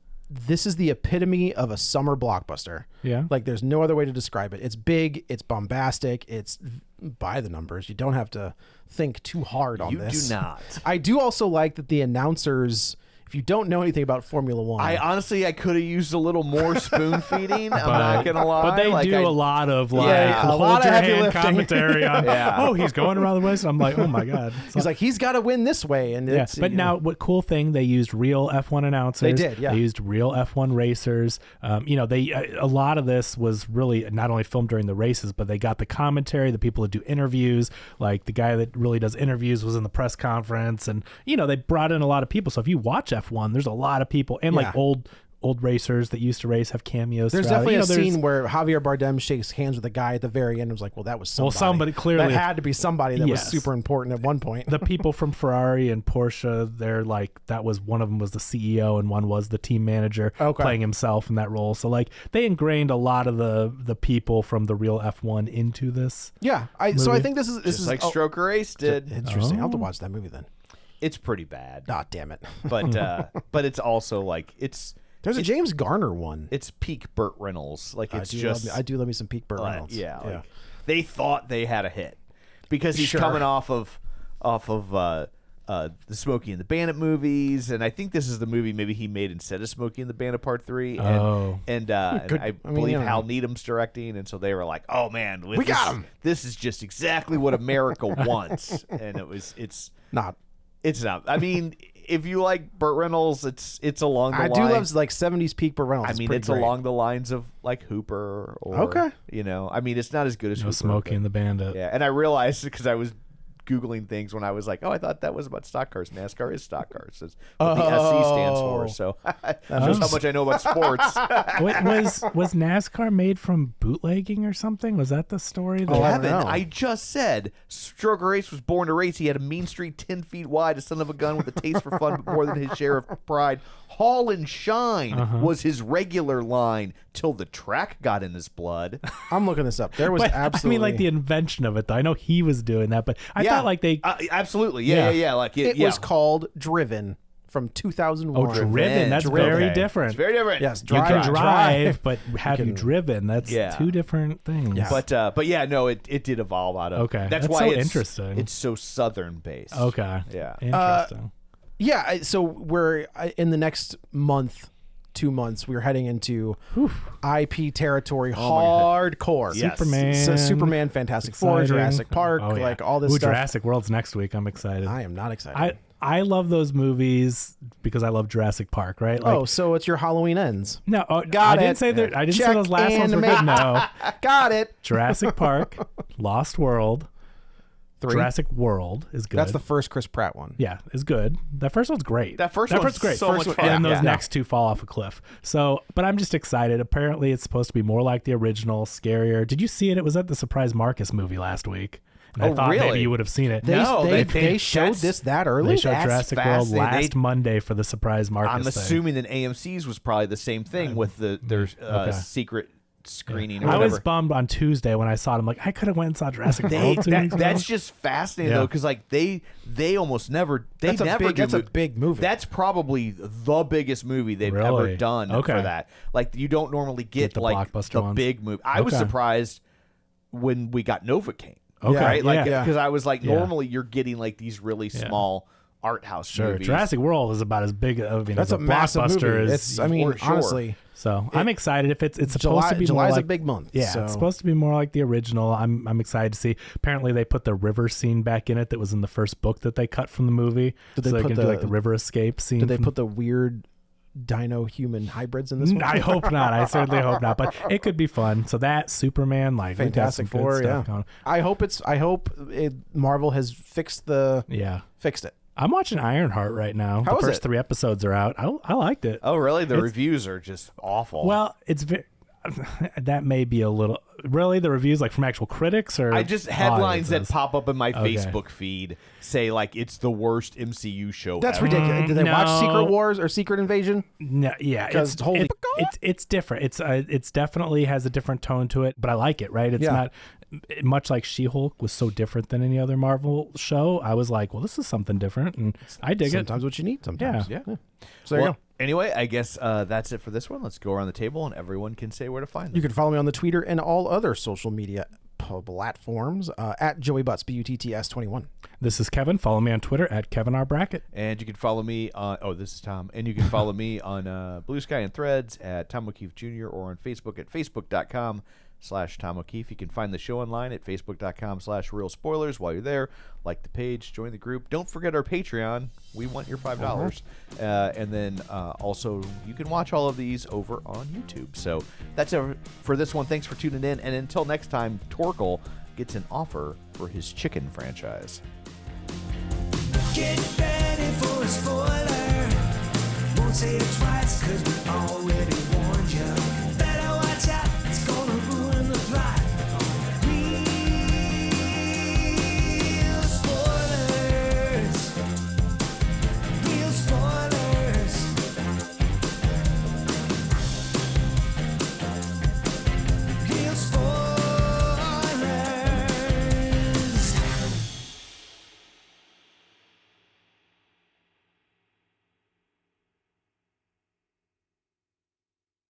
is the epitome of a summer blockbuster. Yeah. Like there's no other way to describe it. It's big, it's bombastic, it's by the numbers. You don't have to think too hard on You this. do not. I do also like that the announcers, if you don't know anything about Formula One, I could have used a little more spoon feeding. I'm not gonna lie. But they Like, do I- a lot of like Yeah, a hold lot of your heavy hand lifting. commentary on. Yeah. Oh, he's going around the west. I'm like, oh my god. he's like, he's got to win this way, and Yeah, it's, but now, what cool thing? They used real F1 announcers. They did, yeah. They used real F1 racers. They a lot of this was really not only filmed during the races, but they got the commentary, the people that do interviews. Like the guy that really does interviews was in the press conference, and they brought in a lot of people. So if you watch F1, there's a lot of people, and like Yeah. old racers that used to race have cameos. there's throughout. definitely a there's- scene where Javier Bardem shakes hands with a guy at the very end and was like, well, that was somebody. Well, somebody clearly- that had to be somebody that was Yes. super important at one point. the people from Ferrari and Porsche, they're like, that was one of them was the CEO and one was the team manager playing himself in that role. So like they ingrained a lot of the people from the real F1 into this. Yeah, so I movie. think this is just like Stroker Ace did. Interesting. I'll have to watch that movie then. It's pretty bad, Ah, damn it. but it's also like There's a James Garner one. it's peak Burt Reynolds. Like it's just I do love me some Pete Burt Reynolds. yeah. Like, they thought they had a hit because he's Sure. coming off of the Smokey and the Bandit movies, and I think this is the movie maybe he made instead of Smokey and the Bandit Part 3. And, Oh. and Good. I I mean, believe you know. Hal Needham's directing, and so they were like, "Oh man, We got him." This is just exactly what America wants," and it's Not. not. I mean, if you like Burt Reynolds, it's along the I line. do love like 70s Pete Burt Reynolds. I mean, pretty it's great. along the lines of like Hooper or Okay. I mean, it's not as good as No Hooper, Smokey but- and the Bandit. yeah, and I realized because I was Googling things when I was like, oh, I thought that was about stock cars. NASCAR is stock cars. That's what the SC stands for. So just how much I know about sports. was NASCAR made from bootlegging or something? Was that the story? Oh, I don't Kevin, know. I just said Stroker Race was born to race. He had a mean streak 10 feet wide, a son of a gun with a taste for fun, but more than his share of pride. Haul and shine was his regular line till the track got in his blood. I'm looking this up. There was But, absolutely. I mean, like the invention of it, though. I know he was doing that, but I thought like they. Absolutely. Yeah. Yeah. Like it was called Driven from 2001. Oh, driven. That's very different. It's very different. Yes, You can drive, but have you can- driven? That's two different things. Yeah. But yeah, no, it did evolve out of. Okay. That's That's why so it's interesting. It's so southern based. Okay. Yeah. Interesting. Yeah, so we're in the next month, 2 months, we're heading into IP territory, hardcore. Yes. Superman. Superman, Fantastic Four, Exciting. Jurassic Park, Oh, yeah. like all this Ooh, stuff. Jurassic World's next week. I'm excited. I am not excited. I love those movies because I love Jurassic Park, right? Like, so it's your Halloween ends. no, Got I it. didn't say that. I didn't say Check those last ones and were good. No, Got it. Jurassic Park, Lost World, 3. Jurassic World is good. That's the first Chris Pratt one. Yeah, is good. That first one's great. That first one's great. so much fun. And those Yeah. next two fall off a cliff. So, but I'm just excited. Apparently, it's supposed to be more like the original, scarier. Did you see it? It was at the Surprise Marcus movie last week. And I Oh, thought maybe really? you would have seen it. They showed this that early. They showed That's Jurassic World fascinating. last Monday for the Surprise Marcus I'm thing. assuming that AMC's was probably the same thing with their secret screening or I whatever. was bummed on Tuesday when I saw it. I'm like, I could have went and saw Jurassic World 2 weeks ago. That's just fascinating Yeah. though, because like they almost never That's a never big- do that's a mo- big movie. That's probably the biggest movie they've Really? ever done Okay. for that. Like you don't normally get the like blockbuster the ones. big movie. I was Okay. surprised when we got Novocaine. Okay, right? Like yeah. because I was like, Yeah. normally you're getting like these really small art house Sure, movies. Jurassic World is about as big. I mean, That's as a massive blockbuster movie. as It's, I mean, for sure. honestly, So I'm excited. If it's supposed to be July's more a like, big month. Yeah, so. it's supposed to be more like the original. I'm excited to see. Apparently, they put the river scene back in it that was in the first book that they cut from the movie. Did they so they put can do like the river escape scene. Did they from- put the weird dino human hybrids in this one? I hope not. I certainly hope not. But it could be fun. So that Superman, like we got some Fantastic good Four, stuff yeah. going. I hope Marvel has fixed it. I'm watching Ironheart right now. How The is first it? 3 episodes are out. I liked it. Oh, really? The It's- reviews are just awful. Well, it's that may be a little really the reviews like from actual critics or I just headlines that audiences? pop up in my Okay. Facebook feed say like it's the worst MCU show. That's ever. ridiculous. Did they watch no. Secret Wars or Secret Invasion? No, yeah, 'Cause holy it's different. It's definitely has a different tone to it, but I like it. Right? It's Yeah. not much like She-Hulk was so different than any other Marvel show. I was like, well, this is something different, and I dig it. Sometimes what you need. Sometimes. Yeah. So there you Well, go. anyway, I guess that's it for this one. Let's go around the table and everyone can say where to find them. You can follow me on the Twitter and all other social media platforms at Joey Butts, BUTTS21. This is Kevin. Follow me on Twitter at Kevin R. Brackett. And you can follow me on. Oh, this is Tom. And you can follow me on Blue Sky and Threads at Tom O'Keefe Jr. or on Facebook at facebook.com/Tom O'Keefe. You can find the show online at facebook.com/Real Spoilers. While you're there, like the page, join the group. Don't forget our Patreon. We want your $5. And then also, you can watch all of these over on YouTube. So that's it for this one. Thanks for tuning in. And until next time, Torkel gets an offer for his chicken franchise. Get ready for a spoiler. Won't say it twice, cause we already warned you.